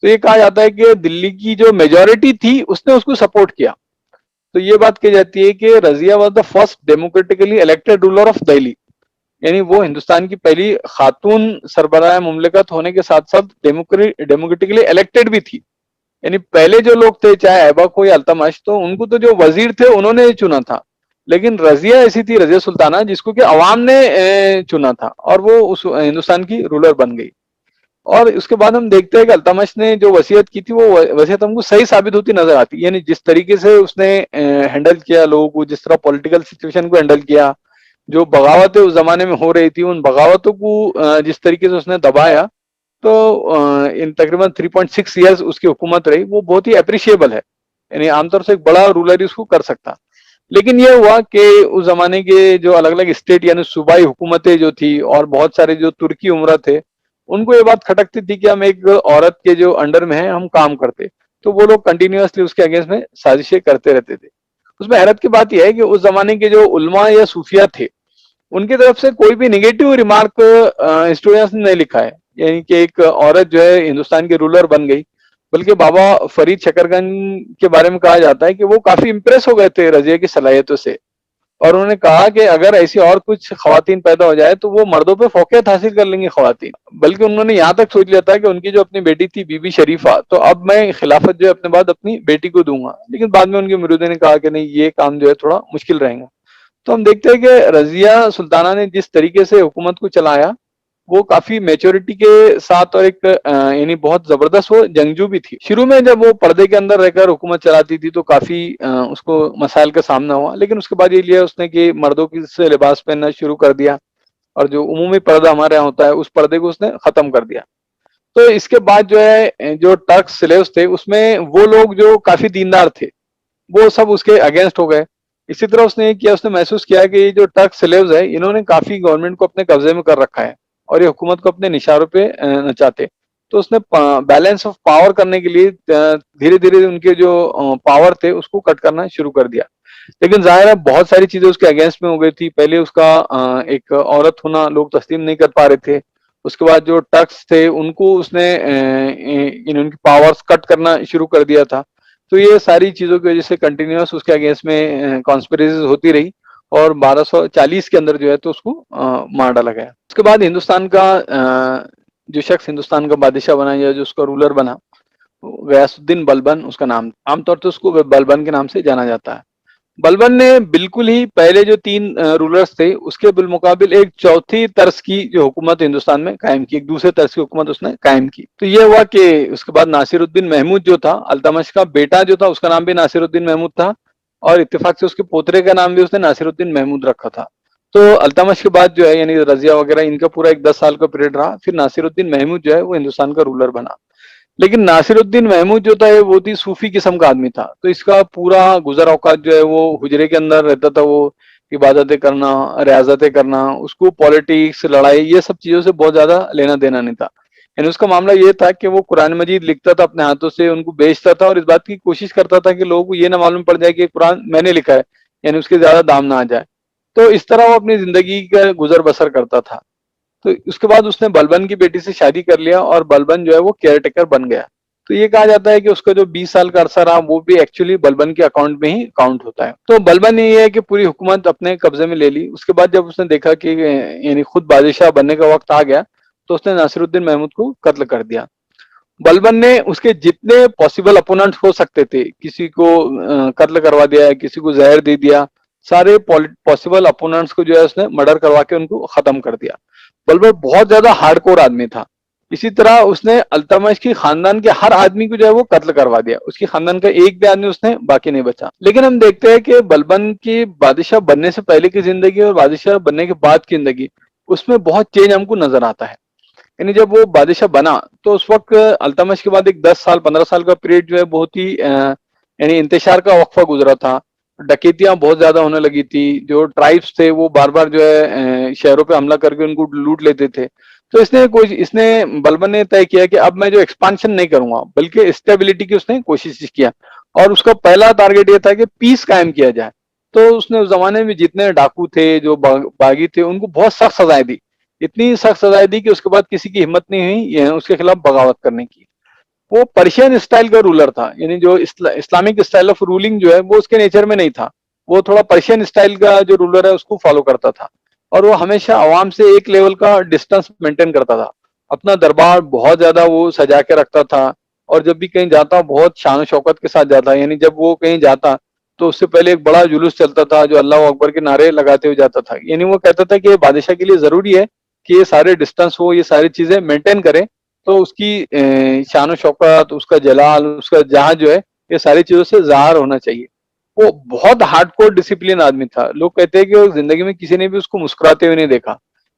Speaker 1: तो ये कहा जाता है कि दिल्ली की जो मेजोरिटी थी उसने उसको सपोर्ट किया। तो ये बात कही जाती है कि Razia was the first democratically elected ruler of Delhi, यानी वो हिंदुस्तान की पहली खातून सरबराह मुमलिकत होने के साथ साथ डेमोक्रेटिकली इलेक्टेड भी थी। यानी पहले जो लोग थे, चाहे ऐबक हो या अल्तमश, तो उनको तो जो वजीर थे उन्होंने चुना था, लेकिन रजिया ऐसी थी, रजिया सुल्ताना, जिसको कि अवाम ने चुना था, और वो उस हिंदुस्तान की रूलर बन गई। और उसके बाद हम देखते हैं कि अल्तमश ने जो वसीयत की थी वो वसीयत हमको सही साबित होती नजर आती है। यानी जिस तरीके से उसने हैंडल किया लोगों को, जिस तरह पॉलिटिकल सिचुएशन को हैंडल किया, जो बगावतें उस जमाने में हो रही थी, उन बगावतों को जिस तरीके से उसने दबाया, तो इन तकरीबन 3.6 ईयर्स उसकी हुकूमत रही, वो बहुत ही अप्रिशिएबल है। यानी आमतौर से एक बड़ा रूलर ही उसको कर सकता। लेकिन ये हुआ कि उस जमाने के जो अलग अलग स्टेट यानी सूबाई हुकूमतें जो थी और बहुत सारे जो तुर्की उमरा थे, उनको ये बात खटकती थी कि हम एक औरत के जो अंडर में है हम काम करते, तो वो लोग कंटिन्यूअसली उसके अगेंस्ट में साजिशें करते रहते थे। उसमें हैरत की बात यह है कि उस जमाने के जो उलमा या सूफिया थे, उनकी तरफ से कोई भी निगेटिव रिमार्क हिस्टोरियंस ने नहीं लिखा है, यानी कि एक औरत जो है हिंदुस्तान की रूलर बन गई। बल्कि बाबा फरीद शकरगंज के बारे में कहा जाता है कि वो काफी इंप्रेस हो गए थे रजिया की सलाहियतों से, और उन्होंने कहा कि अगर ऐसी और कुछ खवातीन पैदा हो जाए तो वो मर्दों पे फौकियत हासिल कर लेंगी खवातीन। बल्कि उन्होंने यहाँ तक सोच लिया था कि उनकी जो अपनी बेटी थी बीबी शरीफा, तो अब मैं खिलाफत जो है अपने बाद अपनी बेटी को दूंगा। लेकिन बाद में उनके मुरीदों ने कहा कि नहीं, ये काम जो है थोड़ा मुश्किल रहेगा। तो हम देखते हैं कि रजिया सुल्ताना ने जिस तरीके से हुकूमत को चलाया, वो काफी मेच्योरिटी के साथ और एक यानी बहुत जबरदस्त वो जंगजू भी थी। शुरू में जब वो पर्दे के अंदर रहकर हुकूमत चलाती थी तो काफी उसको मसाइल का सामना हुआ, लेकिन उसके बाद ये लिया उसने कि मर्दों की से लिबास पहनना शुरू कर दिया, और जो उमूमी पर्दा हमारे यहाँ होता है उस पर्दे को उसने खत्म कर दिया। तो इसके बाद जो है जो टर्क स्लेव्स थे उसमें वो लोग जो काफी दीनदार थे, वो सब उसके अगेंस्ट हो गए। इसी तरह उसने ये किया, उसने महसूस किया कि ये जो टर्क स्लेव्स है इन्होंने काफी गवर्नमेंट को अपने कब्जे में कर रखा है और ये हुकूमत को अपने निशानों पे नचाते। तो उसने बैलेंस ऑफ पावर करने के लिए धीरे धीरे उनके जो पावर थे उसको कट करना शुरू कर दिया। लेकिन जाहिर है बहुत सारी चीजें उसके अगेंस्ट में हो गई थी। पहले उसका एक औरत होना लोग तस्लीम नहीं कर पा रहे थे। उसके बाद जो टर्क्स थे उनको उसने उनकी पावर्स कट करना शुरू कर दिया था। तो ये सारी चीजों की वजह से कंटिन्यूअस उसके अगेंस्ट में कॉन्स्पिरेसीज होती रही, और 1240 के अंदर जो है तो उसको मार डाला गया। उसके बाद हिंदुस्तान का जो शख्स हिंदुस्तान का बादशाह बना या जो उसका रूलर बना, गयासुद्दीन बलबन उसका नाम। आमतौर पर उसको बलबन के नाम से जाना जाता है। बलबन ने बिल्कुल ही पहले जो 3 रूलर्स थे उसके बिलमुकाबिल एक चौथी तर्ज की जो हुकूमत हिंदुस्तान में कायम की, एक दूसरे तर्ज की हुकूमत उसने कायम की। तो ये हुआ कि उसके बाद नासिरुद्दीन महमूद जो था, अल्तमश का बेटा जो था उसका नाम भी नासिरुद्दीन महमूद था, और इत्तेफाक से उसके पोतरे का नाम भी उसने नासिरुद्दीन महमूद रखा था। तो अल्तमश के बाद जो है यानी रजिया वगैरह इनका पूरा एक 10 साल का पीरियड रहा, फिर नासिरुद्दीन महमूद जो है वो हिंदुस्तान का रूलर बना। लेकिन नासिरुद्दीन महमूद जो था वो थी सूफी किस्म का आदमी था, तो इसका पूरा गुजर औकात जो है वो हुजरे के अंदर रहता था। वो इबादतें करना, रियाजतें करना, उसको पॉलिटिक्स, लड़ाई, ये सब चीजों से बहुत ज्यादा लेना देना नहीं था। यानी उसका मामला ये था कि वो कुरान मजीद लिखता था अपने हाथों से, उनको बेचता था और इस बात की कोशिश करता था कि लोगों को ये ना मालूम पड़ जाए कि कुरान मैंने लिखा है, यानी उसके ज्यादा दाम ना आ जाए। तो इस तरह वो अपनी जिंदगी का गुजर बसर करता था। तो उसके बाद उसने बलबन की बेटी से शादी कर लिया और बलबन जो है वो केयर टेकर बन गया। तो ये कहा जाता है कि उसका जो 20 साल का अरसा रहा वो भी एक्चुअली बलबन के अकाउंट में ही काउंट होता है। तो बलबन ने ये है कि पूरी हुकूमत अपने कब्जे में ले ली। उसके बाद जब उसने देखा कि यानी खुद बादशाह बनने का वक्त आ गया, तो उसने नासिरुद्दीन महमूद को कत्ल कर दिया। बलबन ने उसके जितने पॉसिबल अपोनेंट्स हो सकते थे, किसी को कत्ल करवा दिया, किसी को जहर दे दिया, सारे पॉसिबल अपोनेंट्स को जो है उसने मर्डर करवा के उनको खत्म कर दिया। बलबन बहुत ज्यादा हार्डकोर आदमी था। इसी तरह उसने अल्तमश की खानदान के हर आदमी को जो है वो कत्ल करवा दिया, उसकी खानदान का एक भी आदमी उसने बाकी नहीं बचा। लेकिन हम देखते हैं कि बलबन की बादशाह बनने से पहले की जिंदगी और बादशाह बनने के बाद की जिंदगी, उसमें बहुत चेंज हमको नजर आता है। यानी जब वो बादशाह बना तो उस वक्त अल्तमश के बाद एक 10 साल 15 साल का पीरियड जो है बहुत ही यानी इंतशार का वक्फा गुजरा था। डकैतियां बहुत ज्यादा होने लगी थी, जो ट्राइब्स थे वो बार बार जो है शहरों पे हमला करके उनको लूट लेते थे। तो इसने बलबन ने तय किया कि अब मैं जो एक्सपांशन नहीं करूंगा बल्कि स्टेबिलिटी की उसने कोशिश किया, और उसका पहला टारगेट ये था कि पीस कायम किया जाए। तो उसने उस जमाने में जितने डाकू थे, जो बागी थे, उनको बहुत सख्त सजाएं दी। इतनी सख्त सजाएं दी कि उसके बाद किसी की हिम्मत नहीं हुई उसके खिलाफ बगावत करने की। वो पर्शियन स्टाइल का रूलर था, यानी जो इस्लामिक स्टाइल ऑफ रूलिंग जो है वो उसके नेचर में नहीं था। वो थोड़ा पर्शियन स्टाइल का जो रूलर है उसको फॉलो करता था, और वो हमेशा अवाम से एक लेवल का डिस्टेंस मेंटेन करता था। अपना दरबार बहुत ज्यादा वो सजा के रखता था, और जब भी कहीं जाता बहुत शान शौकत के साथ जाता। यानी जब वो कहीं जाता तो उससे पहले एक बड़ा जुलूस चलता था जो अल्लाह अकबर के नारे लगाते हुए जाता था। यानी वो कहता था कि बादशाह के लिए जरूरी है कि ये सारे डिस्टेंस हो, ये सारी चीजें मेंटेन करे, तो उसकी शान शौकत, उसका जलाल, उसका जहां जो है ये सारी चीजों से ज़ाहिर होना चाहिए। वो बहुत हार्डकोर डिसिप्लिन आदमी था। लोग कहते हैं कि वो जिंदगी में किसी ने भी उसको मुस्कुराते हुए नहीं देखा।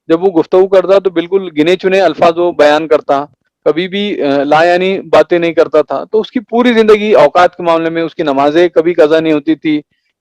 Speaker 1: जब वो गुफ्तगू करता तो बिल्कुल गिने चुने अल्फाज वो बयान करता, कभी भी लायानी बातें नहीं करता था। तो उसकी पूरी जिंदगी औकात के मामले में, उसकी नमाजें कभी कज़ा नहीं होती थी,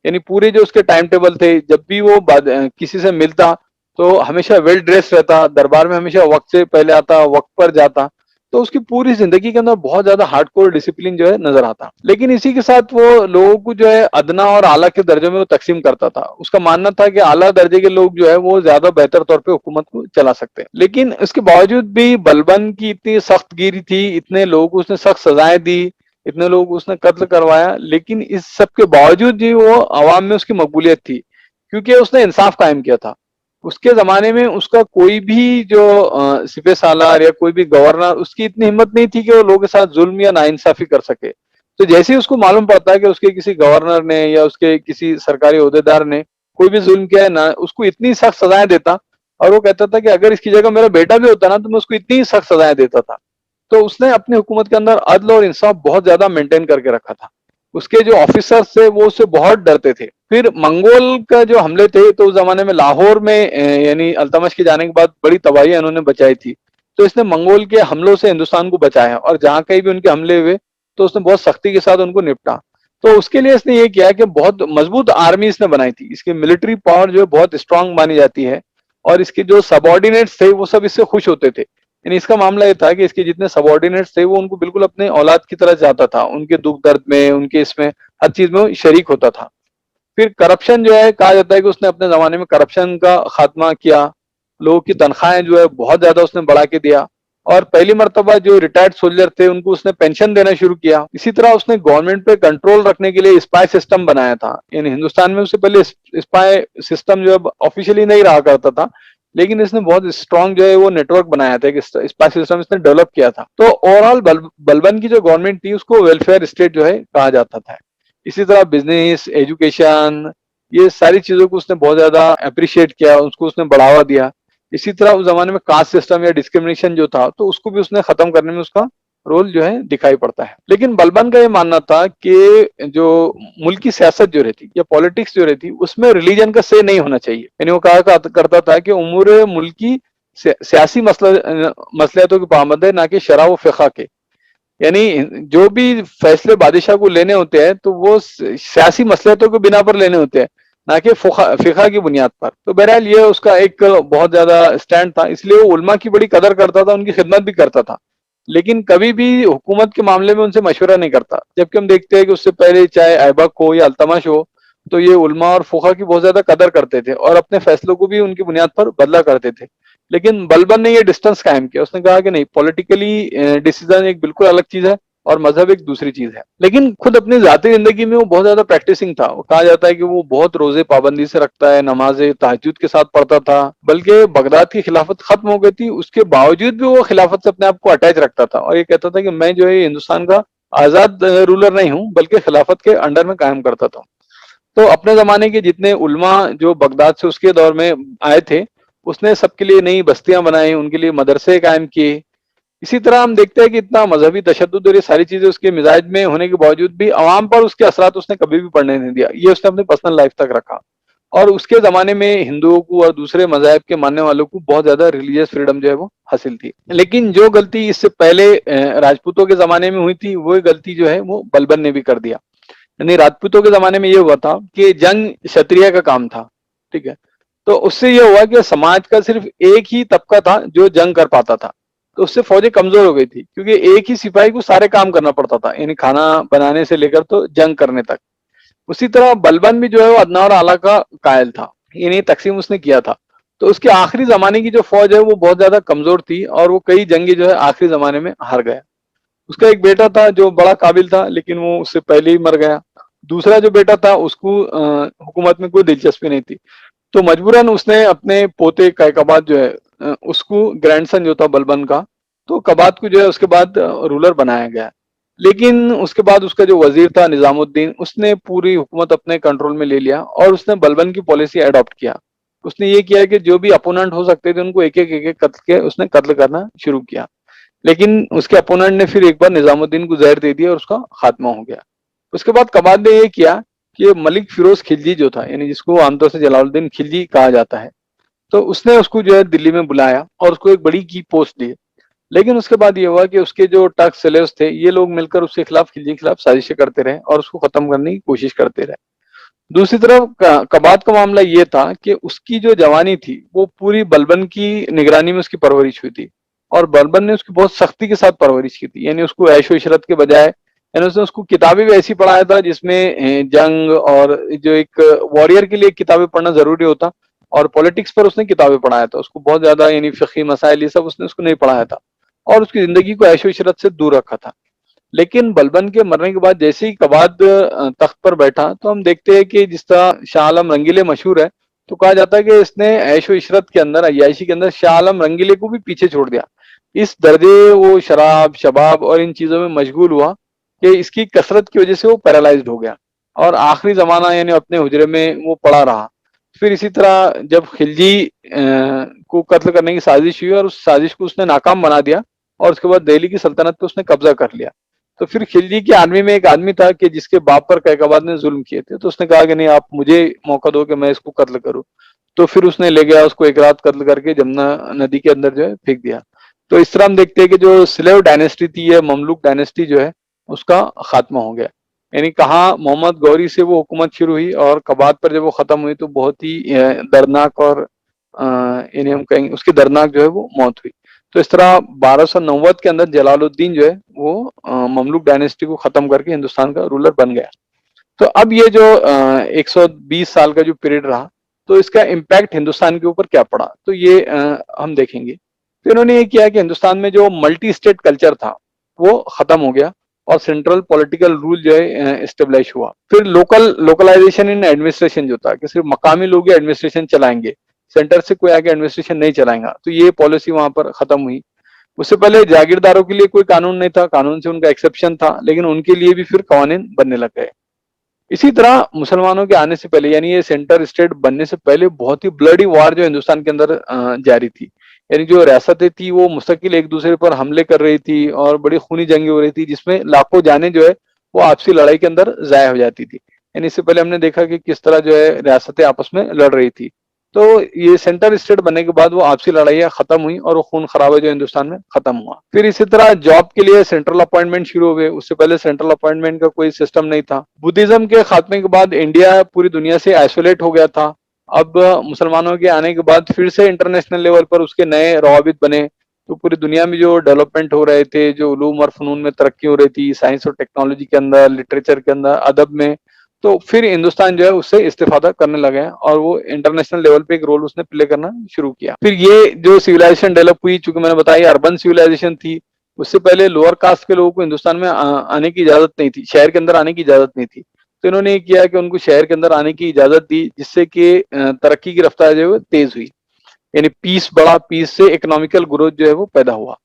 Speaker 1: यानी पूरे जो उसके टाइम टेबल थे, जब भी वो किसी से मिलता तो हमेशा वेल ड्रेस रहता, दरबार में हमेशा वक्त से पहले आता, वक्त पर जाता। तो उसकी पूरी जिंदगी के अंदर बहुत ज्यादा हार्डकोर डिसिप्लिन जो है नजर आता। लेकिन इसी के साथ वो लोगों को जो है अदना और आला के दर्जे में वो तकसीम करता था। उसका मानना था कि आला दर्जे के लोग जो है वो ज्यादा बेहतर तौर पे हुकूमत को चला सकते हैं। लेकिन इसके बावजूद भी बलबन की इतनी सख्त गिरी थी, इतने लोगों को उसने सख्त सजाएं दी, इतने लोग उसने कत्ल करवाया, लेकिन इस सब के बावजूद भी वो अवाम में उसकी मकबूलियत थी, क्योंकि उसने इंसाफ कायम किया था। उसके जमाने में उसका कोई भी जो सिपह सालार या कोई भी गवर्नर, उसकी इतनी हिम्मत नहीं थी कि वो लोगों के साथ जुल्म या नाइंसाफी कर सके। तो जैसे ही उसको मालूम पड़ता है कि उसके किसी गवर्नर ने या उसके किसी सरकारी ओहदेदार ने कोई भी जुल्म किया है ना, उसको इतनी सख्त सजाएं देता। और वो कहता था कि अगर इसकी जगह मेरा बेटा भी होता ना तो मैं उसको इतनी सख्त सजाएं देता था। तो उसने अपनी हुकूमत के अंदर अदल और इंसाफ बहुत ज्यादा मेंटेन करके रखा था। उसके जो ऑफिसर्स थे वो उससे बहुत डरते थे। फिर मंगोल का जो हमले थे तो उस जमाने में लाहौर में यानी अल्तमश के जाने के बाद बड़ी तबाही उन्होंने बचाई थी। तो इसने मंगोल के हमलों से हिंदुस्तान को बचाया, और जहां कहीं भी उनके हमले हुए तो उसने बहुत सख्ती के साथ उनको निपटा। तो उसके लिए इसने ये किया कि बहुत मजबूत आर्मी इसने बनाई थी। इसकी मिलिट्री पावर जो है बहुत स्ट्रांग मानी जाती है, और इसके जो सबॉर्डिनेट्स थे वो सब इससे खुश होते थे। यानी इसका मामला ये था कि इसके जितने सबॉर्डिनेट्स थे वो उनको बिल्कुल अपने औलाद की तरह चाहता था, उनके दुख दर्द में, उनके इसमें हर चीज में वो शरीक होता था। फिर करप्शन जो है, कहा जाता है कि उसने अपने जमाने में करप्शन का खात्मा किया। लोगों की तनख्वाहें जो है बहुत ज्यादा उसने बढ़ा के दिया, और पहली मर्तबा जो रिटायर्ड सोल्जर थे उनको उसने पेंशन देना शुरू किया। इसी तरह उसने गवर्नमेंट पे कंट्रोल रखने के लिए स्पाई सिस्टम बनाया था। यानी हिंदुस्तान में उससे पहले स्पाई सिस्टम जो है ऑफिशियली नहीं रहा करता था, लेकिन इसने बहुत स्ट्रांग जो है वो नेटवर्क बनाया था, एक स्पाई सिस्टम इसने डेवलप किया था। तो ओवरऑल बलबन की जो गवर्नमेंट थी उसको वेलफेयर स्टेट जो है कहा जाता था। इसी तरह बिजनेस, एजुकेशन, ये सारी चीजों को उसने बहुत ज्यादा अप्रिशिएट किया, उसको उसने बढ़ावा दिया। इसी तरह उस जमाने में कास्ट सिस्टम या डिस्क्रिमिनेशन जो था तो उसको भी उसने खत्म करने में उसका रोल जो है दिखाई पड़ता है। लेकिन बलबन का ये मानना था कि जो मुल्क की सियासत जो रहती या पॉलिटिक्स जो रहती उसमें रिलीजन का से नहीं होना चाहिए। यानी वो कहा करता था कि उमूर मुल्क की सियासी मसलियतों की पाबंद है, ना कि शरा व फिका के। यानी जो भी फैसले बादशाह को लेने होते हैं तो वो सियासी मसलियतों के बिना पर लेने होते हैं, ना कि फिका की बुनियाद पर। तो बहरहाल ये उसका एक बहुत ज्यादा स्टैंड था, इसलिए वो उलमा की बड़ी कदर करता था, उनकी खिदमत भी करता था। लेकिन कभी भी हुकूमत के मामले में उनसे मशवरा नहीं करता। जबकि हम देखते हैं कि उससे पहले चाहे ऐबक हो या अल्तमश हो, तो ये उलमा और फुका की बहुत ज्यादा कदर करते थे और अपने फैसलों को भी उनकी बुनियाद पर बदला करते थे। लेकिन बलबन ने ये डिस्टेंस कायम किया। उसने कहा कि नहीं, पॉलिटिकली डिसीजन एक बिल्कुल अलग चीज है और मजहब एक दूसरी चीज है। लेकिन खुद अपनी जाती जिंदगी में वो बहुत ज्यादा प्रैक्टिसिंग था। वो कहा जाता है कि वो बहुत रोजे पाबंदी से रखता है, नमाजें तहज्जुद के साथ पढ़ता था। बल्कि बगदाद की खिलाफत खत्म हो गई थी, उसके बावजूद भी वो खिलाफत से अपने आप को अटैच रखता था और ये कहता था कि मैं जो है हिंदुस्तान का आजाद रूलर नहीं हूँ, बल्कि खिलाफत के अंडर में कायम करता था। तो अपने जमाने के जितने उलमा जो बगदाद से उसके दौर में आए थे, उसने सबके लिए नई बस्तियां बनाई, उनके लिए मदरसे कायम किए। इसी तरह हम देखते हैं कि इतना मजहबी तशद्दुद और ये सारी चीजें उसके मिजाज में होने के बावजूद भी अवाम पर उसके असरात उसने कभी भी पड़ने नहीं दिया। ये उसने अपनी पर्सनल लाइफ तक रखा। और उसके जमाने में हिंदुओं को और दूसरे मजाहब के मानने वालों को बहुत ज्यादा रिलीजियस फ्रीडम जो है वो हासिल थी। लेकिन जो गलती इससे पहले राजपूतों के जमाने में हुई थी, वो गलती जो है वो बलबन ने भी कर दिया। यानी राजपूतों के जमाने में ये हुआ था कि जंग क्षत्रिय का काम था, ठीक है। तो उससे ये हुआ कि समाज का सिर्फ एक ही तबका था जो जंग कर पाता था। तो उससे फौजें कमजोर हो गई थी, क्योंकि एक ही सिपाही को सारे काम करना पड़ता था, यानी खाना बनाने से लेकर तो जंग करने तक। उसी तरह बलबन भी जो है वो अदना और आला का कायल था, यानी तकसीम उसने किया था। तो उसके आखिरी जमाने की जो फौज है वो बहुत ज्यादा कमजोर थी और वो कई जंगे जो है आखिरी जमाने में हार गया। उसका एक बेटा था जो बड़ा काबिल था, लेकिन वो उससे पहले ही मर गया। दूसरा जो बेटा था उसको हुकूमत में कोई दिलचस्पी नहीं थी। तो मजबूरन उसने अपने पोते कैकबाद जो है उसको, ग्रैंडसन जो था बलबन का, तो कबाद को जो है उसके बाद रूलर बनाया गया। लेकिन उसके बाद उसका जो वजीर था निजामुद्दीन, उसने पूरी हुकूमत अपने कंट्रोल में ले लिया और उसने बलबन की पॉलिसी अडॉप्ट किया। उसने ये किया कि जो भी अपोनेंट हो सकते थे उनको एक एक कत्ल के उसने कत्ल करना शुरू किया। लेकिन उसके अपोनेंट ने फिर एक बार निजामुद्दीन को जहर दे दिया और उसका खात्मा हो गया। उसके बाद कबाद ने ये किया कि मलिक फिरोज खिलजी जो था, यानी जिसको आमतौर से जलालुद्दीन खिलजी कहा जाता है, तो उसने उसको जो है दिल्ली में बुलाया और उसको एक बड़ी की पोस्ट दी। लेकिन उसके बाद ये हुआ कि उसके जो टर्क स्लेव्स थे, ये लोग मिलकर उसके खिलाफ, खिलजी के खिलाफ साजिशें करते रहे और उसको खत्म करने की कोशिश करते रहे। दूसरी तरफ कबाद का मामला ये था कि उसकी जो जवानी थी वो पूरी बलबन की निगरानी में उसकी परवरिश हुई थी, और बलबन ने उसकी बहुत सख्ती के साथ परवरिश की थी। यानी उसको ऐशो इशरत के बजाय, यानी उसने उसको किताबें भी ऐसी पढ़ाया था जिसमें जंग और जो एक वॉरियर के लिए किताबें पढ़ना जरूरी होता, और पॉलिटिक्स पर उसने किताबें पढ़ाया था उसको बहुत ज्यादा, यानी फिक़ही मसाइल ये सब उसने उसको नहीं पढ़ाया था, और उसकी जिंदगी को ऐशो इशरत से दूर रखा था। लेकिन बलबन के मरने के बाद जैसे ही कबाद तख्त पर बैठा, तो हम देखते हैं कि जिस तरह शाह आलम रंगीले मशहूर है, तो कहा जाता है कि इसने ऐशो इशरत के अंदर, अय्याशी के अंदर शाह आलम रंगीले को भी पीछे छोड़ दिया। इस दर्जे वो शराब शबाब और इन चीजों में मशगूल हुआ कि इसकी कसरत की वजह से वो पैरालाइज्ड हो गया, और आखिरी जमाना यानी अपने हुजरे में वो पड़ा रहा। फिर इसी तरह जब खिलजी को कत्ल करने की साजिश हुई और उस साजिश को उसने नाकाम बना दिया, और उसके बाद दिल्ली की सल्तनत पे उसने कब्जा कर लिया, तो फिर खिलजी की आर्मी में एक आदमी था कि जिसके बाप पर कैकबाद ने जुल्म किए थे, तो उसने कहा कि नहीं, आप मुझे मौका दो कि मैं इसको कत्ल करूं। तो फिर उसने ले गया उसको, एक रात कत्ल करके जमुना नदी के अंदर जो है फेंक दिया। तो इस तरह हम देखते हैं कि जो स्लेव डायनेस्टी थी, या ममलूक डायनेस्टी जो है, उसका खात्मा हो गया। यानी कहाँ मोहम्मद गौरी से वो हुकूमत शुरू हुई, और कबाद पर जब वो खत्म हुई तो बहुत ही दर्दनाक, और यानी हम कहेंगे उसकी दर्दनाक जो है वो मौत हुई। तो इस तरह 1290 के अंदर जलालुद्दीन जो है वो ममलूक डायनेस्टी को खत्म करके हिंदुस्तान का रूलर बन गया। तो अब ये जो 120 साल का जो पीरियड रहा, तो इसका इम्पैक्ट हिंदुस्तान के ऊपर क्या पड़ा, तो ये हम देखेंगे। तो इन्होंने ये किया कि हिंदुस्तान में जो मल्टी स्टेट कल्चर था वो खत्म हो गया, और सेंट्रल पॉलिटिकल रूल जो है एस्टेब्लिश हुआ। फिर लोकलाइजेशन इन एडमिनिस्ट्रेशन जो था कि सिर्फ मकामी लोग ही एडमिनिस्ट्रेशन चलाएंगे, सेंटर से कोई आगे एडमिनिस्ट्रेशन नहीं चलाएगा, तो ये पॉलिसी वहां पर खत्म हुई। उससे पहले जागीरदारों के लिए कोई कानून नहीं था, कानून से उनका एक्सेप्शन था, लेकिन उनके लिए भी फिर कानून बनने लग गए। इसी तरह मुसलमानों के आने से पहले, यानी ये सेंटर स्टेट बनने से पहले, बहुत ही ब्लडी वार जो हिंदुस्तान के अंदर जारी थी। यानी जो रियासतें थी वो मुस्तकिल एक दूसरे पर हमले कर रही थी, और बड़ी खूनी जंगें हो रही थी, जिसमें लाखों जानें जो है वो आपसी लड़ाई के अंदर जाया हो जाती थी। यानी इससे पहले हमने देखा कि किस तरह जो है रियासतें आपस में लड़ रही थी। तो ये सेंटर स्टेट बनने के बाद वो आपसी लड़ाइयाँ खत्म हुई, और वो खून खराबा जो हिंदुस्तान में खत्म हुआ। फिर इसी तरह जॉब के लिए सेंट्रल अपॉइंटमेंट शुरू हो गए, उससे पहले सेंट्रल अपॉइंटमेंट का कोई सिस्टम नहीं था। बुद्धिज्म के खात्मे के बाद इंडिया पूरी दुनिया से आइसोलेट हो गया था। अब मुसलमानों के आने के बाद फिर से इंटरनेशनल लेवल पर उसके नए रवाबित बने। तो पूरी दुनिया में जो डेवलपमेंट हो रहे थे, जो उलूम और फनून में तरक्की हो रही थी, साइंस और टेक्नोलॉजी के अंदर, लिटरेचर के अंदर, अदब में, तो फिर हिंदुस्तान जो है उससे इस्तेफादा करने लगे हैं, और वो इंटरनेशनल लेवल पे एक रोल उसने प्ले करना शुरू किया। फिर ये जो सिविलाइजेशन डेवलप हुई, चूंकि मैंने बताया अर्बन सिविलाइजेशन थी, उससे पहले लोअर कास्ट के लोगों को हिंदुस्तान में आने की इजाजत नहीं थी, शहर के अंदर आने की इजाजत नहीं थी। तो इन्होंने ये किया कि उनको शहर के अंदर आने की इजाजत दी, जिससे कि तरक्की की रफ्तार जो है वो तेज हुई। यानी पीस बढ़ा, पीस से इकोनॉमिकल ग्रोथ जो है वो पैदा हुआ।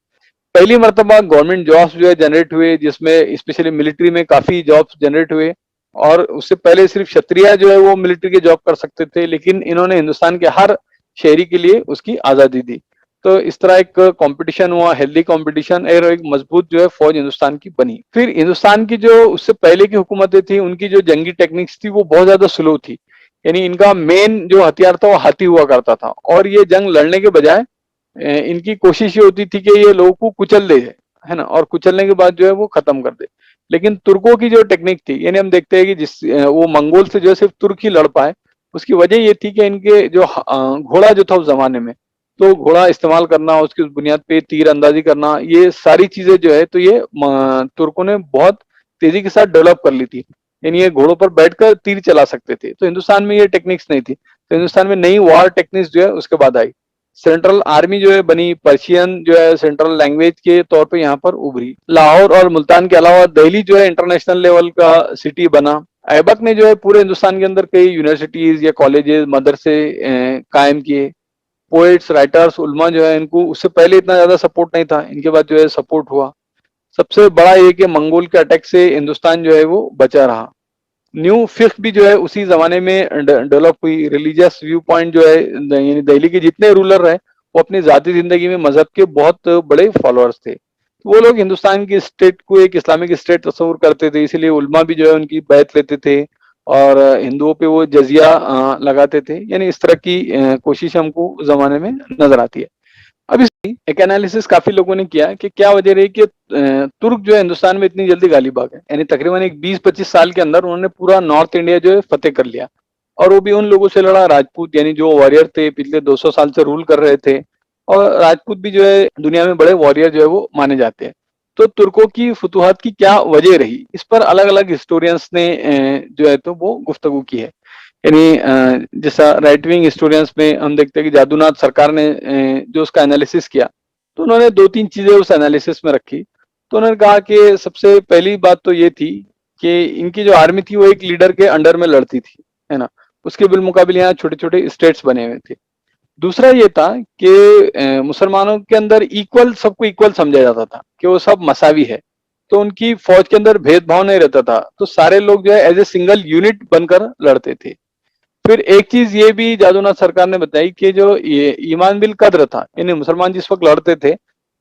Speaker 1: पहली मरतबा गवर्नमेंट जॉब्स जो है जनरेट हुए, जिसमें स्पेशली मिलिट्री में काफी जॉब्स जनरेट हुए। और उससे पहले सिर्फ क्षत्रिय जो है वो मिलिट्री के जॉब कर सकते थे, लेकिन इन्होंने हिंदुस्तान के हर शहरी के लिए उसकी आजादी दी। तो इस तरह एक कंपटीशन हुआ, हेल्दी कंपटीशन, और एक मजबूत जो है फौज हिंदुस्तान की बनी। फिर हिंदुस्तान की जो उससे पहले की हुकूमतें थी, उनकी जो जंगी टेक्निक्स थी वो बहुत ज्यादा स्लो थी। यानी इनका मेन जो हथियार था वो हाथी हुआ करता था, और ये जंग लड़ने के बजाय इनकी कोशिश ये होती थी कि ये लोगों को कुचल दे, है ना, और कुचलने के बाद जो है वो खत्म कर दे। लेकिन तुर्कों की जो टेक्निक थी, यानी हम देखते हैं कि जिस वो मंगोल से जो है सिर्फ तुर्क ही लड़ पाए, उसकी वजह ये थी कि इनके जो घोड़ा जो था उस जमाने में, तो घोड़ा इस्तेमाल करना, उसकी उस बुनियाद पे तीर अंदाजी करना, ये सारी चीजें जो है तो ये तुर्कों ने बहुत तेजी के साथ डेवलप कर ली थी। यानी ये घोड़ों पर बैठकर तीर चला सकते थे, तो हिंदुस्तान में ये टेक्निक्स नहीं थी। तो हिंदुस्तान में नई वॉर टेक्निक्स जो है उसके बाद आई। सेंट्रल आर्मी जो है बनी, पर्शियन जो है सेंट्रल लैंग्वेज के तौर पे यहाँ पर उभरी। लाहौर और मुल्तान के अलावा दिल्ली जो है इंटरनेशनल लेवल का सिटी बना। ऐबक ने जो है पूरे हिंदुस्तान के अंदर कई यूनिवर्सिटीज या कॉलेजेस, मदरसे कायम किए। पोएट्स, राइटर्स, उलमा जो है, इनको उससे पहले इतना ज्यादा सपोर्ट नहीं था, इनके बाद जो है सपोर्ट हुआ। सबसे बड़ा ये कि मंगोल के अटैक से हिंदुस्तान जो है वो बचा रहा। न्यू फिक्स भी जो है उसी जमाने में डेवलप हुई। रिलीजियस व्यू पॉइंट जो है, यानी दिल्ली के जितने रूलर रहे वो अपनी जाती जिंदगी में मजहब के बहुत बड़े फॉलोअर्स थे। तो वो लोग हिंदुस्तान की स्टेट को एक इस्लामिक स्टेट तस्वुर करते थे, इसीलिए उलमा भी जो है उनकी बैत लेते थे, और हिंदुओं पे वो जजिया लगाते थे। यानी इस तरह की कोशिश हमको उस जमाने में नजर आती है। अब इसकी एक एनालिसिस काफी लोगों ने किया कि क्या वजह रही कि तुर्क जो है हिंदुस्तान में इतनी जल्दी गालिब आ गए। यानी तकरीबन एक 20-25 साल के अंदर उन्होंने पूरा नॉर्थ इंडिया जो है फतेह कर लिया, और वो भी उन लोगों से लड़ा, राजपूत, यानी जो वॉरियर थे, पिछले 200 साल से रूल कर रहे थे। और राजपूत भी जो है दुनिया में बड़े वॉरियर जो है वो माने जाते हैं। तो तुर्कों की फुतूहात की क्या वजह रही, इस पर अलग अलग हिस्टोरियंस ने जो है तो वो गुफ्तगू की है। यानी जैसा राइट विंग हिस्टोरियंस में हम देखते हैं कि जादूनाथ सरकार ने जो उसका एनालिसिस किया, तो उन्होंने 2-3 चीजें उस एनालिसिस में रखी। तो उन्होंने कहा कि सबसे पहली बात तो ये थी कि इनकी जो आर्मी थी वो एक लीडर के अंडर में लड़ती थी, है ना। उसके बिलमुकाबिल यहाँ छोटे छोटे स्टेट्स बने हुए थे। दूसरा ये था कि मुसलमानों के अंदर इक्वल, सबको इक्वल समझा जाता था कि वो सब मसावी है। तो उनकी फौज के अंदर भेदभाव नहीं रहता था, तो सारे लोग जो है एज ए सिंगल यूनिट बनकर लड़ते थे। फिर एक चीज ये भी जादूनाथ सरकार ने बताई कि जो ये ईमान बिल कद्र था, यानी मुसलमान जिस वक्त लड़ते थे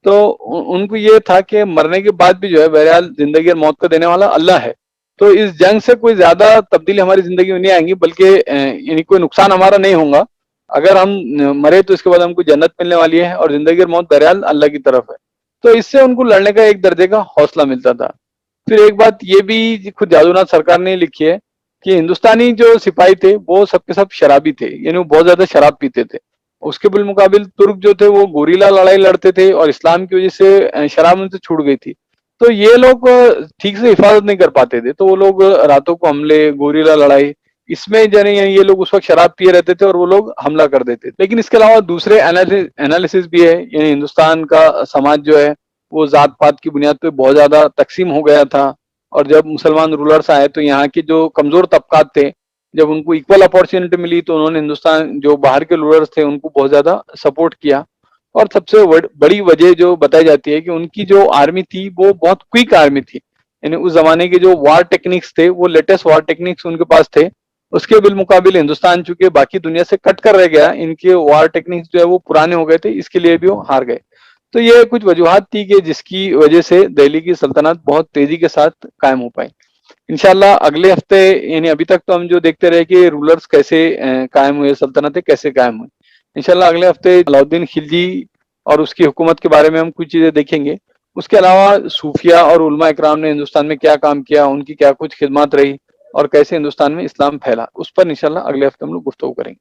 Speaker 1: तो उनको ये था कि मरने के बाद भी जो है बहरहाल जिंदगी और मौत को देने वाला अल्लाह है। तो इस जंग से कोई ज्यादा तब्दीली हमारी जिंदगी में नहीं आएंगी, बल्कि यानी कोई नुकसान हमारा नहीं होगा। अगर हम मरे तो इसके बाद हमको जन्नत मिलने वाली है, और जिंदगी और मौत बहरहाल अल्लाह की तरफ है। तो इससे उनको लड़ने का एक दर्जे का हौसला मिलता था। फिर एक बात ये भी खुद जादूनाथ सरकार ने लिखी है कि हिंदुस्तानी जो सिपाही थे वो सबके सब शराबी थे, यानी वो बहुत ज्यादा शराब पीते थे। उसके बिलमुकाबिल तुर्क जो थे वो गोरीला लड़ाई लड़ते थे, और इस्लाम की वजह से शराब उनसे छूट गई थी। तो ये लोग ठीक से हिफाजत नहीं कर पाते थे, तो वो लोग रातों को हमले, गोरीला लड़ाई, इसमें जाने ये लोग उस वक्त शराब पिए रहते थे और वो लोग हमला कर देते थे। लेकिन इसके अलावा दूसरे एनालिसिस भी है। यानी हिंदुस्तान का समाज जो है वो जात पात की बुनियाद पे बहुत ज्यादा तकसीम हो गया था, और जब मुसलमान रूलर्स आए तो यहाँ के जो कमजोर तबकात थे, जब उनको इक्वल अपॉर्चुनिटी मिली तो उन्होंने हिंदुस्तान, जो बाहर के रूलर्स थे, उनको बहुत ज्यादा सपोर्ट किया। और सबसे बड़ी वजह जो बताई जाती है कि उनकी जो आर्मी थी वो बहुत क्विक आर्मी थी। यानी उस जमाने के जो वार टेक्निक्स थे वो लेटेस्ट वार टेक्निक्स उनके पास थे। उसके बिलमुकाबिल हिंदुस्तान चूंकि बाकी दुनिया से कट कर रह गया, इनके वार टेक्निक्स जो है वो पुराने हो गए थे, इसके लिए भी वो हार गए। तो ये कुछ वजूहात थी कि जिसकी वजह से दिल्ली की सल्तनत बहुत तेजी के साथ कायम हो पाई। इंशाल्लाह अगले हफ्ते, यानी अभी तक तो हम जो देखते रहे कि रूलर्स कैसे कायम हुए, सल्तनतें कैसे कायम हुई, इंशाल्लाह अगले हफ्ते अलाउद्दीन खिलजी और उसकी हुकूमत के बारे में हम कुछ चीजें देखेंगे। उसके अलावा सूफिया और उलमा इकराम ने हिंदुस्तान में क्या काम किया, उनकी क्या कुछ खिदमत रही, और कैसे हिंदुस्तान में इस्लाम फैला, उस पर इंशाल्लाह अगले हफ्ते हम लोग गुफ्तगू करेंगे।